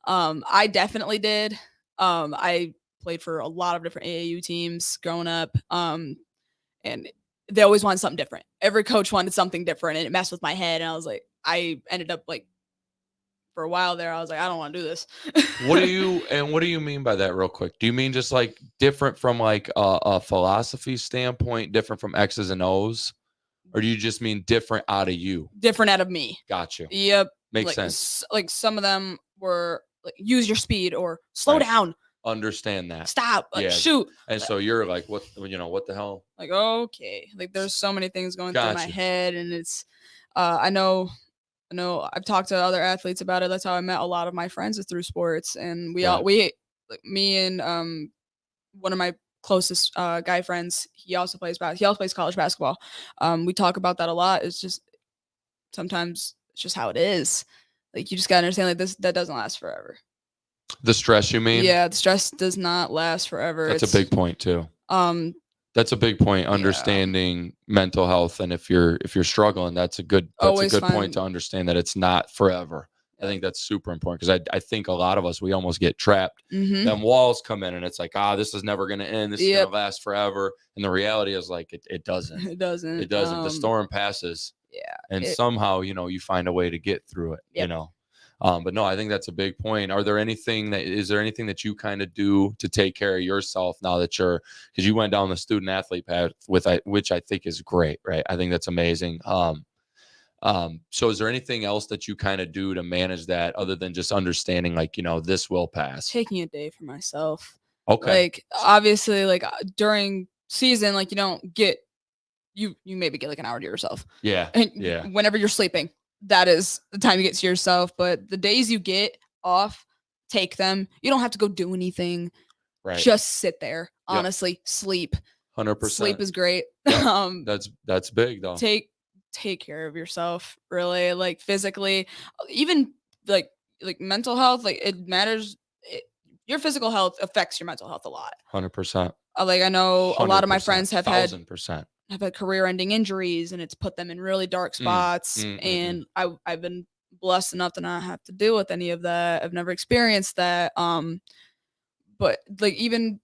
I definitely did. I played for a lot of different AAU teams growing up. And they always wanted something different. Every coach wanted something different, and it messed with my head. And I was like, I ended up like, for a while there, I was like, I don't want to do this. What do you mean by that real quick? Do you mean just like different from like a philosophy standpoint, different from X's and O's? Or do you just mean different out of you? Different out of me. Got you. Yep. Makes like, sense. Like some of them were like, use your speed or slow down. Understand that. Stop. Like, shoot. And so you're like, what the hell? Like, okay. Like there's so many things going through my head, and it's I know I've talked to other athletes about it. That's how I met a lot of my friends, is through sports. And we like me and one of my closest guy friends, he also plays college basketball. We talk about that a lot. It's just sometimes it's just how it is. Like you just gotta understand, like that doesn't last forever. The stress, you mean? Yeah, the stress does not last forever. That's a big point too. That's a big point. Understanding mental health, and if you're struggling, that's a good point to understand that it's not forever. I think that's super important, because I think a lot of us, we almost get trapped. Then walls come in, and it's like, this is never going to end. This is going to last forever. And the reality is like, it doesn't. It doesn't. It doesn't. The storm passes. Yeah. And somehow, you find a way to get through it, But no, I think that's a big point. Is there anything that you kind of do to take care of yourself now that because you went down the student athlete path which I think is great, right? I think that's amazing. So is there anything else that you kind of do to manage that, other than just understanding like, this will pass? Taking a day for myself. Okay. Like obviously, like during season, like you don't get, you maybe get like an hour to yourself. Yeah. And whenever you're sleeping, that is the time you get to yourself. But the days you get off, take them. You don't have to go do anything. Right. Just sit there. Honestly, sleep. 100%. Sleep is great. Yep. That's big though. Take care of yourself, really, like physically, even like mental health. Like it matters. Your physical health affects your mental health a lot. 100%. Like I know a lot of my friends have had 1,000%. Have had career-ending injuries, and it's put them in really dark spots. And I've been blessed enough to not have to deal with any of that. I've never experienced that. But like even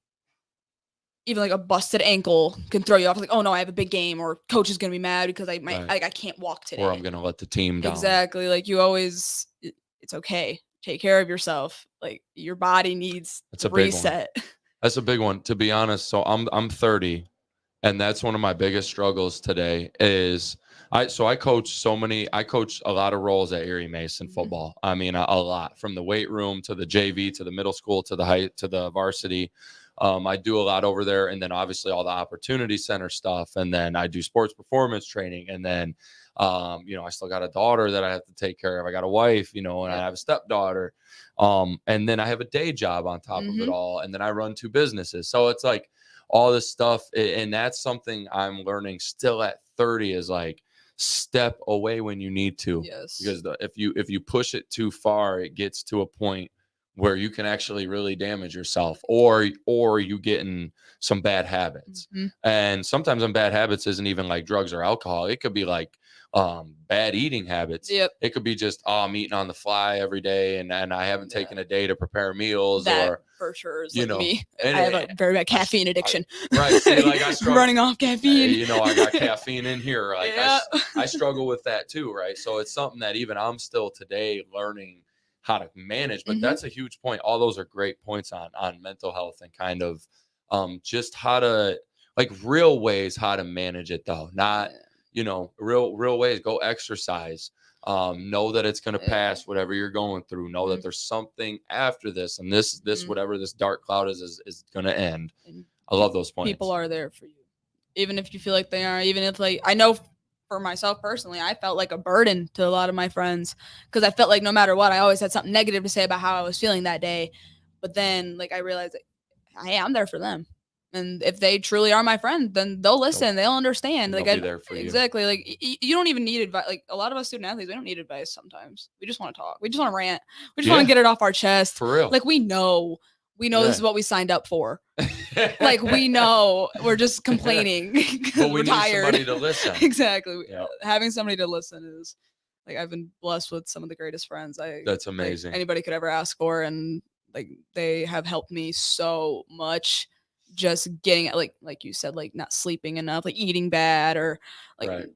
like a busted ankle can throw you off. Like, oh no, I have a big game, or coach is gonna be mad because I can't walk today, or I'm gonna let the team down. Exactly. Like it's okay. Take care of yourself. Like your body needs a reset. That's a big one, to be honest. So I'm 30. And that's one of my biggest struggles today is I coach a lot of roles at Erie Mason football. I mean, a lot, from the weight room to the JV to the middle school to the varsity. I do a lot over there. And then obviously all the opportunity center stuff. And then I do sports performance training. And then, I still got a daughter that I have to take care of. I got a wife, and I have a stepdaughter. And then I have a day job on top of it all. And then I run 2 businesses. So it's like all this stuff. And that's something I'm learning still at 30 is like step away when you need to. Yes. Because if you push it too far, it gets to a point where you can actually really damage yourself or you get in some bad habits. And sometimes some bad habits isn't even like drugs or alcohol. It could be like bad eating habits. It could be just I'm eating on the fly every day and I haven't taken a day to prepare meals. That or for sure is like me. I and have a very bad caffeine addiction. Right. See, like I struggle running off caffeine. I got caffeine in here. Like I struggle with that too, right? So it's something that even I'm still today learning how to manage, but that's a huge point. All those are great points on mental health and kind of just how to like real ways how to manage it though. Not real ways. Go exercise. Know that it's going to pass whatever you're going through. Know that there's something after this, and this whatever this dark cloud is going to end. And I love those points. People are there for you, even if you feel like they aren't. Even if like I know for myself personally, I felt like a burden to a lot of my friends because I felt like no matter what, I always had something negative to say about how I was feeling that day. But then like I realized, hey, I'm there for them. And if they truly are my friend, then they'll listen. They'll understand. They'll be there for you. Exactly. Like you don't even need advice. Like a lot of us student athletes, we don't need advice sometimes. We just want to talk. We just want to rant. We just want to get it off our chest. For real. Like we know this is what we signed up for. Like we know we're just complaining. But we we're need tired. somebody to listen. Exactly. Having somebody to listen is like I've been blessed with some of the greatest friends that's amazing. Like, anybody could ever ask for, and like they have helped me so much. Just getting like you said, like not sleeping enough, like eating bad, or like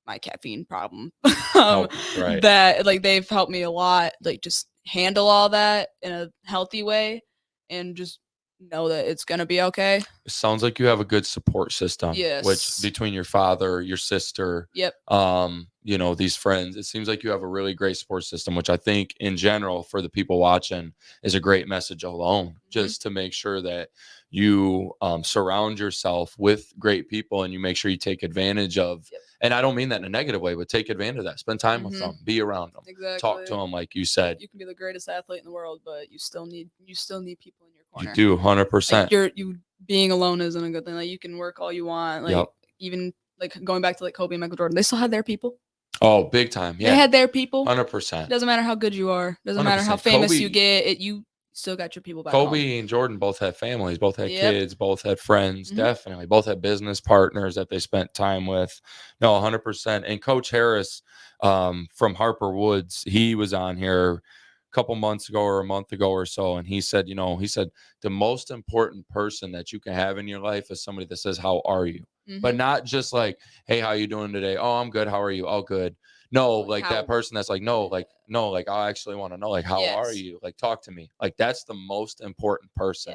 my caffeine problem. That like they've helped me a lot. Like just handle all that in a healthy way, and just know that it's gonna be okay. It sounds like you have a good support system. Yes. Which between your father, your sister, these friends, it seems like you have a really great support system, which I think in general for the people watching is a great message alone, just to make sure that you surround yourself with great people and you make sure you take advantage of, and I don't mean that in a negative way, but take advantage of that, spend time with them, be around them, talk to them. Like you said, you can be the greatest athlete in the world, but you still need people in your corner. You do 100%. Like you being alone isn't a good thing. Like you can work all you want. Like even like going back to like Kobe and Michael Jordan, they still had their people. Oh, big time. Yeah. They had their people. 100%. Doesn't matter how good you are. Doesn't matter how famous you get. You still got your people back Kobe home. and Jordan both had families, both had kids, both had friends, definitely. Both had business partners that they spent time with. No, 100%. And Coach Harris from Harper Woods, he was on here a couple months ago or a month ago or so. And he said, the most important person that you can have in your life is somebody that says, how are you? But not just like, hey, how you doing today? Oh, I'm good. How are you? Oh, good. No, like that person that's like, no, I actually want to know, like, how are you? Like, talk to me. Like, that's the most important person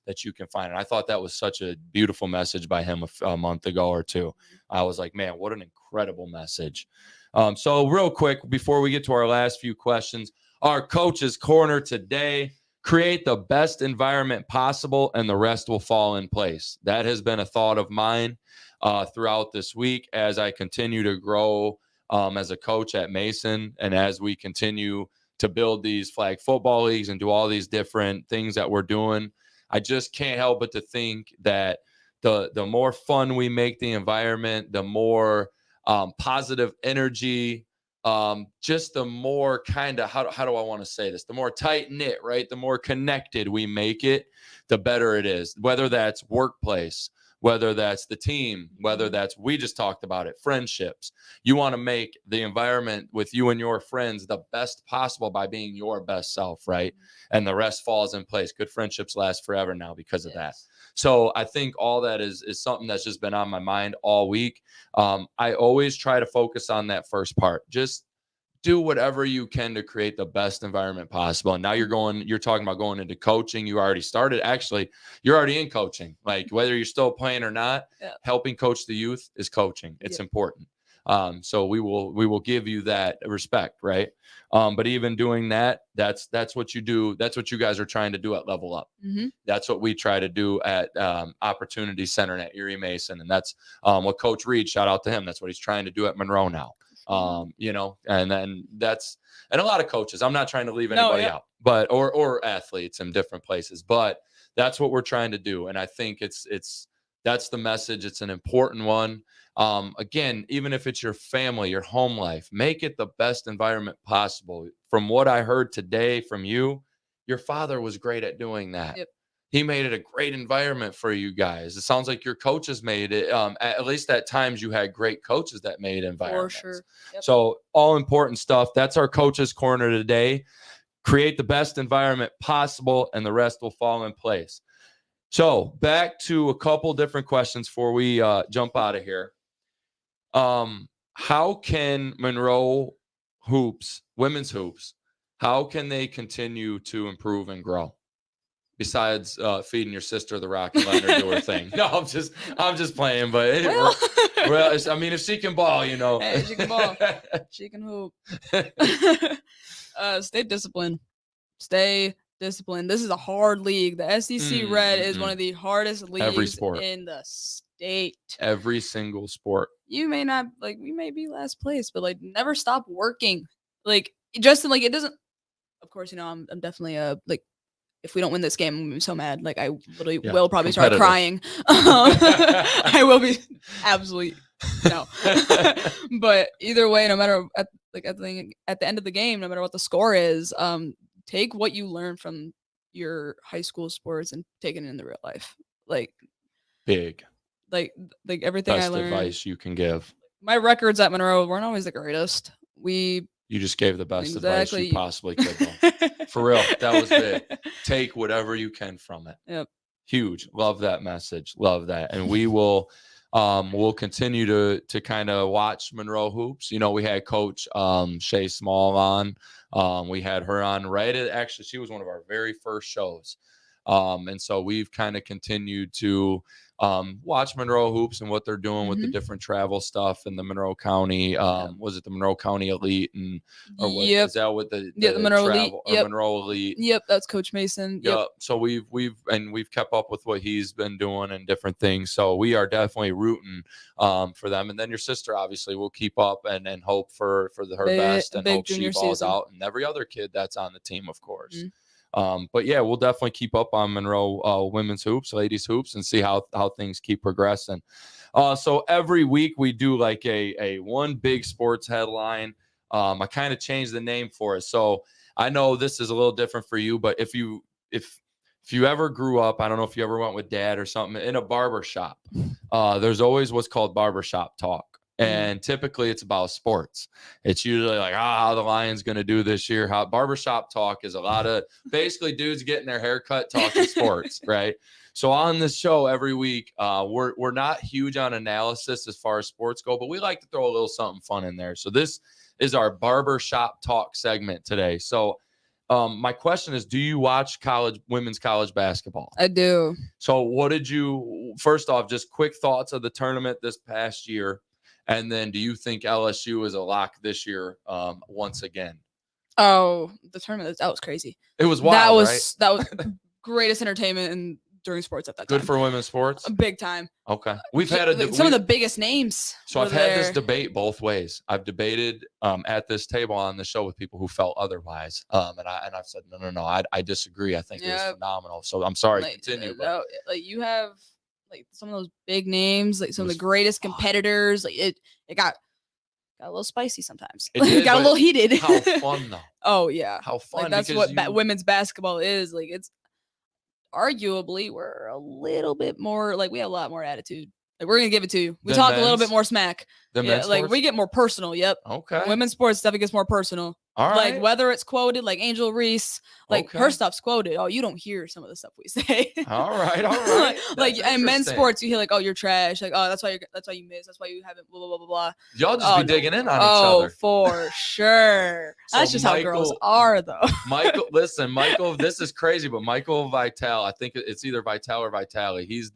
that you can find. And I thought that was such a beautiful message by him a month ago or two. I was like, man, what an incredible message. So real quick, before we get to our last few questions, our coach's corner today: create the best environment possible and the rest will fall in place. That has been a thought of mine throughout this week as I continue to grow as a coach at Mason, and as we continue to build these flag football leagues and do all these different things that we're doing. I just can't help but to think that the more fun we make the environment, the more positive energy, just the more kind of, how do I want to say this? The more tight knit, right? The more connected we make it, the better it is. Whether that's workplace, whether that's the team, whether that's, we just talked about it, friendships. You want to make the environment with you and your friends the best possible by being your best self, right? And the rest falls in place. Good friendships last forever now because of that. So I think all that is something that's just been on my mind all week. I always try to focus on that first part. Just do whatever you can to create the best environment possible. And now you're talking about going into coaching. You already started. Actually, you're already in coaching. Like whether you're still playing or not, helping coach the youth is coaching. It's important. So we will give you that respect, right? But even doing that, that's what you do. That's what you guys are trying to do at Level Up. Mm-hmm. That's what we try to do at Opportunity Center at Erie Mason, and that's what Coach Reed, shout out to him. That's what he's trying to do at Monroe now. You know, and then and a lot of coaches. I'm not trying to leave anybody out, but or athletes in different places, but that's what we're trying to do. And I think that's the message. It's an important one. Again, even if it's your family, your home life, make it the best environment possible. From what I heard today from you, your father was great at doing that. Yep. He made it a great environment for you guys. It sounds like your coaches made it. At least at times you had great coaches that made environments. For sure. Yep. So all important stuff. That's our Coach's Corner today. Create the best environment possible, and the rest will fall in place. So back to a couple different questions before we jump out of here. How can Monroe hoops, women's hoops, how can they continue to improve and grow? Besides feeding your sister the rock and letting her do her thing. No, I'm just playing. But well, I mean, if she can ball, you know, hey, she can ball, she can hoop. Stay disciplined. Stay disciplined. This is a hard league. The SEC Red is one of the hardest leagues in the state. Every single sport. You may not we may be last place, but never stop working. Justin, it doesn't. Of course, you know, I'm definitely if we don't win this game, I'm gonna be so mad. I literally will probably start crying. I will be absolutely no. But either way, no matter at the end of the game, no matter what the score is, take what you learn from your high school sports and take it into real life. Big. Everything best I learned. Advice you can give. My records at Monroe weren't always the greatest. You just gave the best advice you possibly could, though. For real, that was big. Take whatever you can from it. Yep. Huge. Love that message. Love that. And we will we'll continue to kind of watch Monroe hoops. You know, we had Coach Shay Small on. We had her on actually, she was one of our very first shows. And so we've kind of continued to watch Monroe hoops and what they're doing with the different travel stuff in the Monroe County. Was it the Monroe County Elite is that what the Monroe travel, Elite? Monroe Elite. Yep, that's Coach Mason. Yep. So we've kept up with what he's been doing and different things. So we are definitely rooting for them. And then your sister obviously will keep up and hope for her best and hope she balls out, and every other kid that's on the team, of course. But yeah, we'll definitely keep up on Monroe women's hoops, ladies hoops, and see how things keep progressing. So every week we do a one big sports headline. I kind of changed the name for it. So I know this is a little different for you, but if you ever grew up, I don't know if you ever went with dad or something in a barber shop, there's always what's called barbershop talk. And typically it's about sports. It's usually how the Lions going to do this year. How barbershop talk is a lot of basically dudes getting their hair cut talking sports, right? So on this show every week, we're not huge on analysis as far as sports go, but we like to throw a little something fun in there. So this is our barbershop talk segment today. So my question is, do you watch women's college basketball? I do. So first off, just quick thoughts of the tournament this past year. And then do you think LSU is a lock this year once again? Oh, the tournament, that was crazy. It was wild, right? That was greatest entertainment during sports at that time. Good for women's sports? Big time. Okay. We've had some of the biggest names. So I've had this debate both ways. I've debated at this table on the show with people who felt otherwise. And I've said, no, I disagree. I think it was phenomenal. So I'm sorry, continue. You have some of those big names, some of the greatest competitors. It got a little spicy sometimes. It got a little heated. How fun though. Oh yeah. How fun. That's what women's basketball is. It's arguably we're a little bit more we have a lot more attitude. We're gonna give it to you. We talk a little bit more smack. We get more personal. Yep. Okay. Women's sports stuff, it gets more personal. All right. Whether it's quoted, Angel Reese, her stuff's quoted. Oh, you don't hear some of the stuff we say. All right. And men's sports, you hear oh, you're trash. Oh, that's why you miss. That's why you haven't blah blah blah blah. Y'all just be digging in on each other. Oh, for sure. That's just how girls are, though. Michael, this is crazy, but Michael Vitale, I think it's either Vitale or Vitale. He's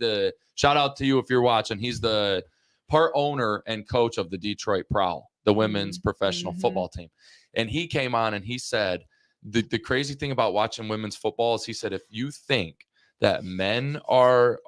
shout out to you if you're watching. He's the part owner and coach of the Detroit Prowl, the women's professional football team. And he came on and he said, the crazy thing about watching women's football is he said, if you think that men are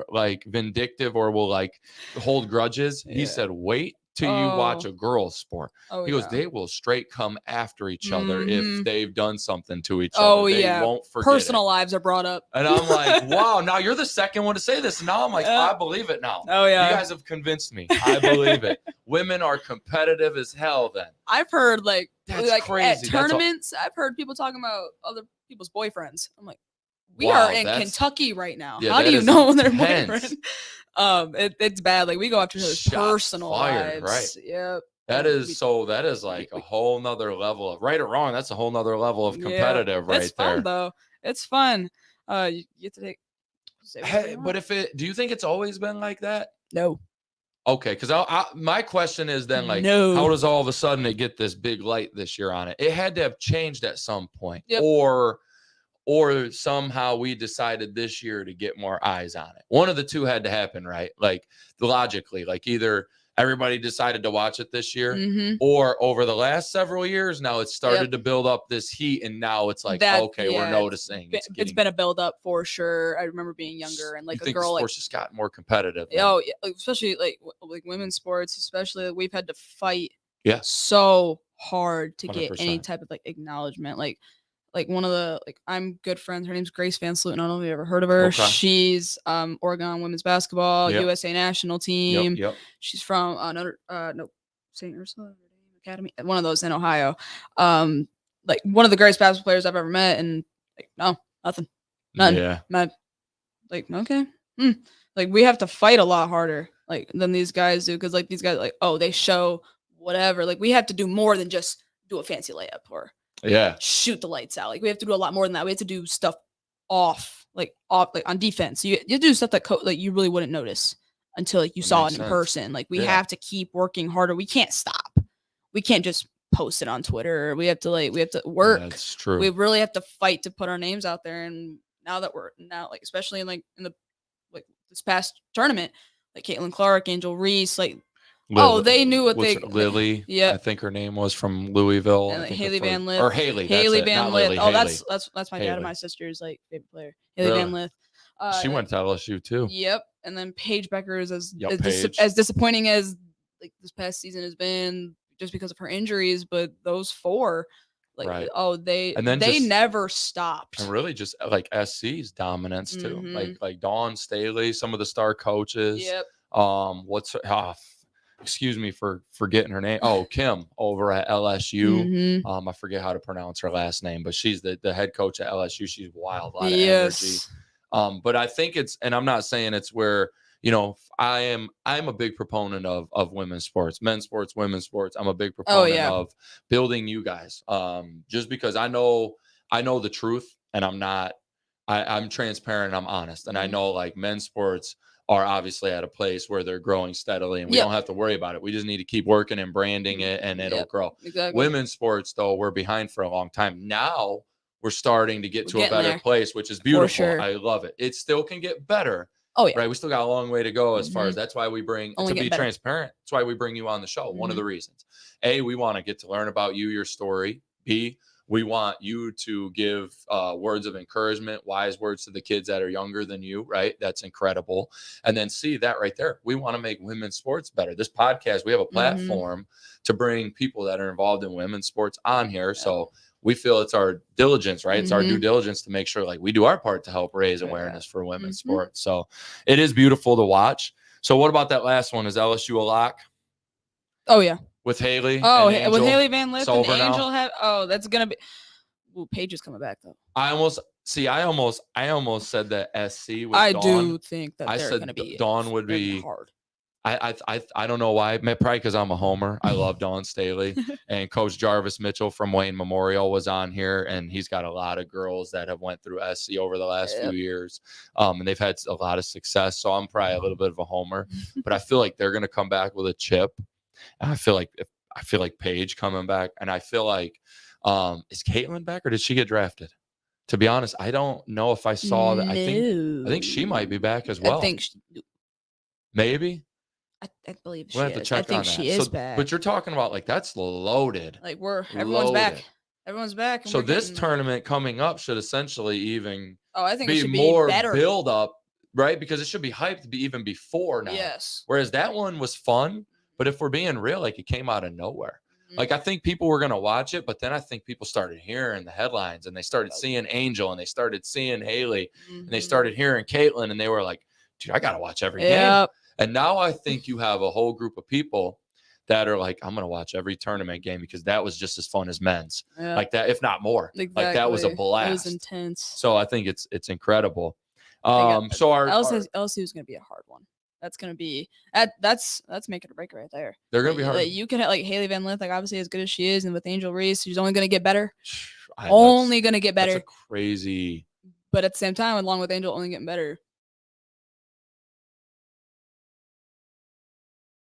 like vindictive or will like hold grudges, he said, wait till you watch a girls sport. He goes, they will straight come after each other if they've done something to each other. They won't forget personal it. lives are brought up. And I'm like, wow, now you're the second one to say this. And now I'm like, I believe it now. Oh yeah. You guys have convinced me. I believe it. Women are competitive as hell then. I've heard like crazy. At tournaments, I've heard people talking about other people's boyfriends. I'm like, we are in Kentucky right now. Yeah, how do you know their intense. boyfriend? It's bad. Like we go after each other's personal fired, lives. Right. Yep. That is like a whole nother level of right or wrong. That's a whole nother level of competitive right there. It's fun though. It's fun. You get to take. Hey, but do you think it's always been like that? No. Okay, because my question is then like, how does all of a sudden it get this big light this year on it? It had to have changed at some point, or somehow we decided this year to get more eyes on it. One of the two had to happen, right? Like logically, like either everybody decided to watch it this year, or over the last several years, now it's started to build up this heat, and now it's like, we're noticing. It's been a build up for sure. I remember being younger and like a girl. Sports just got more competitive. Oh, yeah, especially like women's sports, especially we've had to fight so hard to 100%. Get any type of like acknowledgement. Like one of the I'm good friends. Her name's Grace Van Sluten. I don't know if you ever heard of her. Okay. She's Oregon women's basketball USA national team. Yep. She's from St. Ursula Academy, one of those in Ohio. Like one of the greatest basketball players I've ever met, and like nothing. Yeah. Like okay. Like we have to fight a lot harder like than these guys do because like these guys like they show whatever. Like we have to do more than just do a fancy layup or shoot the lights out. Like we have to do a lot more than that. We have to do stuff off like on defense. You do stuff that like you really wouldn't notice until like you saw it in person. Like we have to keep working harder. We can't stop. We can't just post it on Twitter. We have to work. That's true. We really have to fight to put our names out there. And now that like especially in the like this past tournament, like Caitlin Clark, Angel Reese, like Lily, they knew what Lily. Yeah, I think her name was from Louisville. And like Haley Van Lith or Haley. Haley Van Lith. Oh, Haley. that's my dad and my sister's like favorite player. Haley Van Lith. She went to LSU too. Yep. And then Paige Becker is as disappointing as like this past season has been just because of her injuries, but those four, like they never stopped. And really just like SC's dominance too. Like Dawn Staley, some of the star coaches. Yep. Excuse me for forgetting her name. Oh, Kim over at LSU. I forget how to pronounce her last name, but she's the head coach at LSU. She's wild, a lot of energy. But I think and I'm not saying it's where, I'm a big proponent of women's sports, men's sports, women's sports. I'm a big proponent of building you guys. Just because I know the truth and I'm transparent, I'm honest. And I know like men's sports are obviously at a place where they're growing steadily and we don't have to worry about it. We just need to keep working and branding it and it'll grow. Exactly. Women's sports though, we're behind for a long time. Now we're starting to get to a better place, which is beautiful. Sure. I love it. It still can get better. Oh yeah. Right. We still got a long way to go as far as that's why we bring transparent. That's why we bring you on the show. One of the reasons. A, we want to get to learn about you, your story. B, we want you to give words of encouragement, wise words to the kids that are younger than you, right? That's incredible. And then C, that right there. We want to make women's sports better. This podcast, we have a platform to bring people that are involved in women's sports on here. So we feel it's our diligence, right? It's our due diligence to make sure like we do our part to help raise awareness for women's sports. So it is beautiful to watch. So what about that last one? Is LSU a lock? Oh, yeah. With Haley? Oh, with Haley Van Lith and Angel that's gonna be. Well, Paige is coming back though. I almost said that SC was I Dawn. Do think that they're gonna be Dawn would be hard. I don't know why. Probably because I'm a homer. I love Dawn Staley and Coach Jarvis Mitchell from Wayne Memorial was on here, and he's got a lot of girls that have went through SC over the last few years, and they've had a lot of success. So I'm probably a little bit of a homer, but I feel like they're gonna come back with a chip. And I feel like Paige coming back, and I feel like is Caitlin back or did she get drafted? To be honest, I don't know if I saw that. I think she might be back as well. I think maybe. I believe We'll she have to is. I check think on that. she is So, back. but you're talking about like that's loaded. Like everyone's Loaded. back. Everyone's back, and So we're this getting like, tournament coming up should essentially even I think it be should be more better. build up, right? Because it should be hyped even before now. Yes. Whereas that one was fun, but if we're being real, like it came out of nowhere. Mhm. Like I think people were gonna watch it, but then I think people started hearing the headlines and they started seeing Angel and they started seeing Haley and they started hearing Caitlin and they were like, dude, I gotta watch every game. Yep. And now I think you have a whole group of people that are like, I'm gonna watch every tournament game because that was just as fun as men's. Yep. Like that, if not more. Exactly. Like that was a blast. It was intense. So I think it's incredible. So LSU is going to be a hard one. That's going to be that's making a break right there. They're going to be hard. Like, you can have like Haley Van Lith, like obviously as good as she is, and with Angel Reese, she's only going to get better. Only going to get better. That's a crazy. But at the same time, along with Angel only getting better.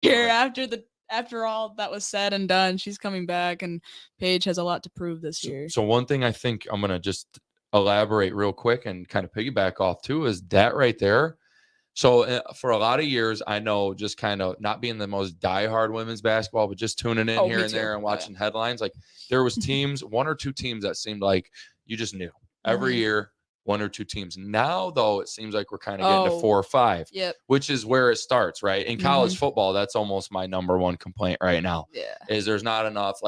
Here after all that was said and done, she's coming back, and Paige has a lot to prove this year. So one thing I think I'm going to just elaborate real quick and kind of piggyback off too is that right there. So for a lot of years, I know just kind of not being the most diehard women's basketball, but just tuning in here and there and watching headlines. Like there was teams, one or two teams that seemed like you just knew every year, one or two teams. Now, though, it seems like we're kind of getting to 4 or 5, which is where it starts, right? In college football, that's almost my number one complaint right now. Is there's not enough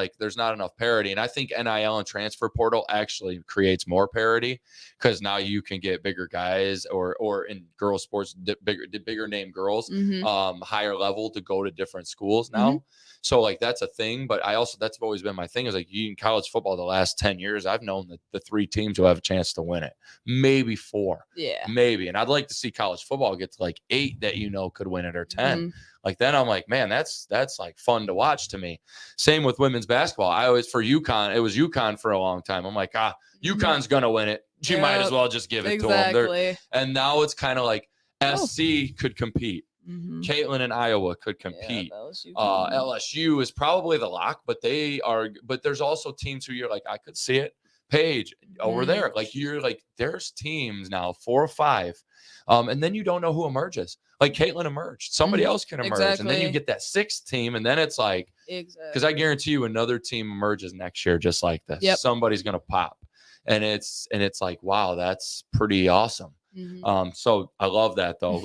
parity. And I think NIL and transfer portal actually creates more parity because now you can get bigger guys or in girls sports, bigger name girls, higher level to go to different schools now. So like that's a thing, but that's always been my thing is like in college football the last 10 years, I've known that the 3 teams who have a chance to win it, maybe 4, maybe. And I'd like to see college football get to like 8 that could win it or 10. Like then I'm like, man, that's like fun to watch to me. Same with women's basketball. I always for UConn, it was UConn for a long time. I'm like, UConn's gonna win it. She might as well just give it to them. And now it's kind of like SC could compete. Caitlin and Iowa could compete. LSU is probably the lock, but there's also teams who you're like, I could see it. Paige over there. Like you're like, there's teams now 4 or 5. And then you don't know who emerges. Like Caitlin emerged. Somebody else can emerge. And then you get that 6th team. And then it's like, because I guarantee you another team emerges next year just like this. Somebody's gonna pop. And it's like, wow, that's pretty awesome. So I love that though.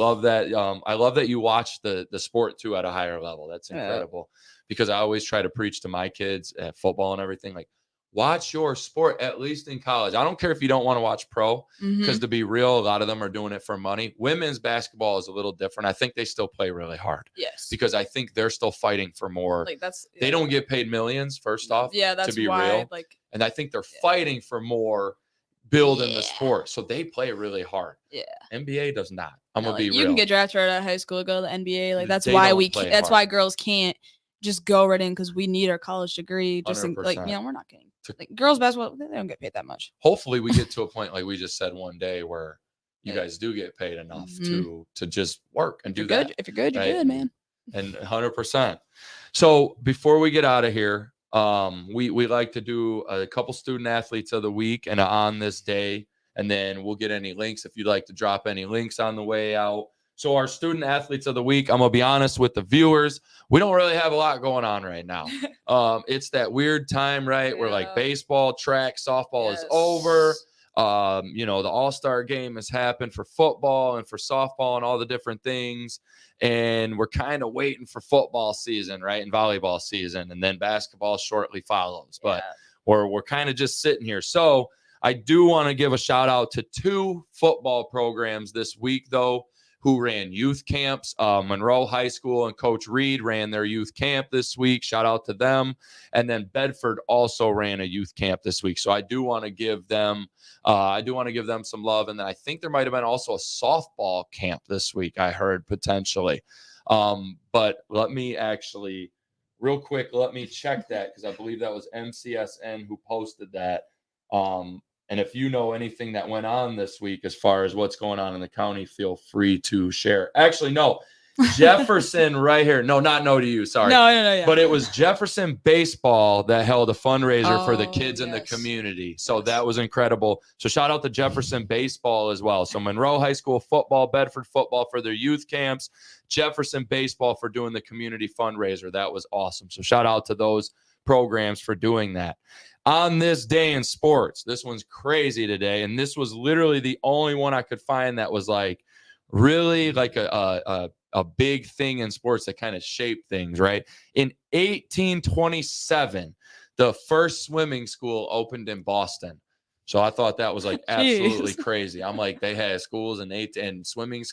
I love that you watch the sport too at a higher level. That's incredible because I always try to preach to my kids at football and everything, like watch your sport, at least in college. I don't care if you don't want to watch pro because to be real, a lot of them are doing it for money. Women's basketball is a little different. I think they still play really hard. Yes. Because I think they're still fighting for more. Like they don't get paid millions first off. Yeah, that's to be real. And I think they're fighting for more building the sport. So they play really hard. Yeah. NBA does not. I'm gonna be real. You can get drafted right out of high school, go to the NBA. Like that's why girls can't just go right in because we need our college degree. Just like we're not getting like girls basketball. They don't get paid that much. Hopefully, we get to a point like we just said one day where you guys do get paid enough to just work and do that. If you're good, you're good, man. And 100%. So before we get out of here. We like to do a couple student athletes of the week and on this day, and then we'll get any links if you'd like to drop any links on the way out. So our student athletes of the week, I'm gonna be honest with the viewers, we don't really have a lot going on right now. It's that weird time, right? Where like baseball, track, softball is over. The all-star game has happened for football and for softball and all the different things. And we're kind of waiting for football season, right? And volleyball season. And then basketball shortly follows. But we're kind of just sitting here. So I do want to give a shout out to 2 football programs this week, though, who ran youth camps. Monroe High School and Coach Reed ran their youth camp this week. Shout out to them. And then Bedford also ran a youth camp this week. So I do want to give them some love. And then I think there might have been also a softball camp this week, I heard potentially. But let me actually real quick, let me check that because I believe that was MCSN who posted that. And if you know anything that went on this week as far as what's going on in the county, feel free to share. Actually, no, Jefferson right here. No, not no to you. Sorry. No, yeah. But it was Jefferson Baseball that held a fundraiser for the Oh, kids in the yes. community. So Yes. that was incredible. So shout out to Jefferson Baseball as well. So Monroe High School football, Bedford football for their youth camps, Jefferson Baseball for doing the community fundraiser. That was awesome. So shout out to those programs for doing that. On this day in sports, this one's crazy today. And this was literally the only one I could find that was like really like a big thing in sports that kind of shaped things, right? In 1827, the first swimming school opened in Boston. So I thought that was like absolutely crazy. I'm like, they had schools and swimming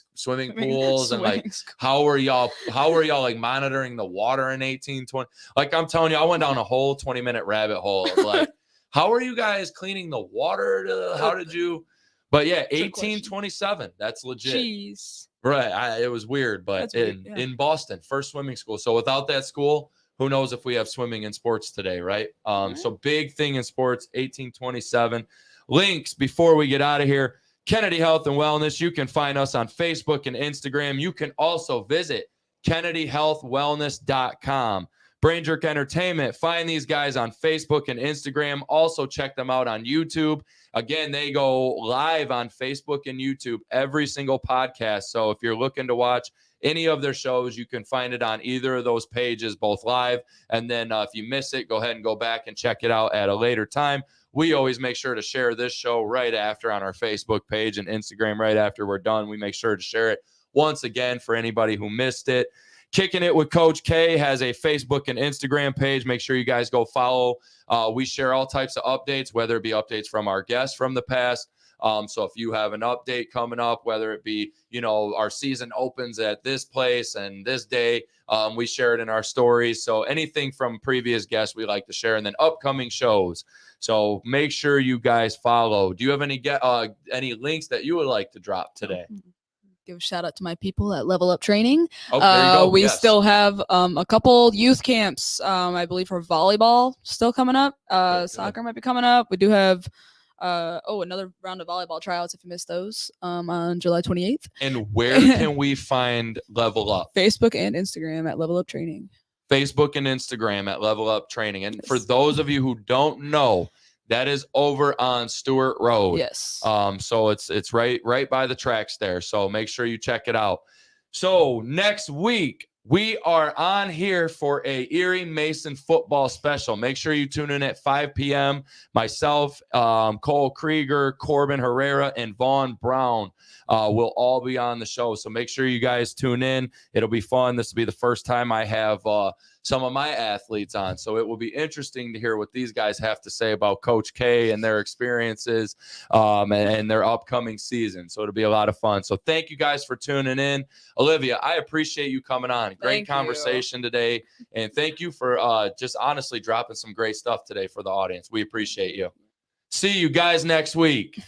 pools and like how are y'all like monitoring the water in 1820? Like I'm telling you, I went down a whole 20-minute rabbit hole of like, how are you guys cleaning the water? How did you? But yeah, 1827. That's legit. Jeez. Right. It was weird, but in Boston, first swimming school. So without that school, who knows if we have swimming in sports today, right? So big thing in sports, 1827. Links before we get out of here. Kennedy Health and Wellness. You can find us on Facebook and Instagram. You can also visit KennedyHealthWellness.com. Brain Jerk Entertainment. Find these guys on Facebook and Instagram. Also check them out on YouTube. Again, they go live on Facebook and YouTube every single podcast. So if you're looking to watch any of their shows, you can find it on either of those pages, both live. And then if you miss it, go ahead and go back and check it out at a later time. We always make sure to share this show right after on our Facebook page and Instagram right after we're done. We make sure to share it once again for anybody who missed it. Kicking It with Coach K has a Facebook and Instagram page. Make sure you guys go follow. We share all types of updates, whether it be updates from our guests from the past. So if you have an update coming up, whether it be, our season opens at this place and this day, we share it in our stories. So anything from previous guests we like to share, and then upcoming shows. So make sure you guys follow. Do you have any links that you would like to drop today? Give a shout out to my people at Level Up Training. Oh, there you go. We still have a couple youth camps, I believe, for volleyball still coming up. Soccer might be coming up. We do have another round of volleyball tryouts if you missed those on July 28th. And where can we find Level Up? Facebook and Instagram at Level Up Training. Facebook and Instagram at Level Up Training. And for those of you who don't know, that is over on Stewart Road. Yes. So it's right by the tracks there. So make sure you check it out. So next week, we are on here for a Erie Mason football special. Make sure you tune in at 5 p.m. Myself, Cole Krieger, Corbin Herrera, and Vaughn Brown will all be on the show. So make sure you guys tune in. It'll be fun. This will be the first time I have some of my athletes on. So it will be interesting to hear what these guys have to say about Coach K and their experiences and their upcoming season. So it'll be a lot of fun. So thank you guys for tuning in. Olivia, I appreciate you coming on. Great conversation today. And thank you for just honestly dropping some great stuff today for the audience. We appreciate you. See you guys next week.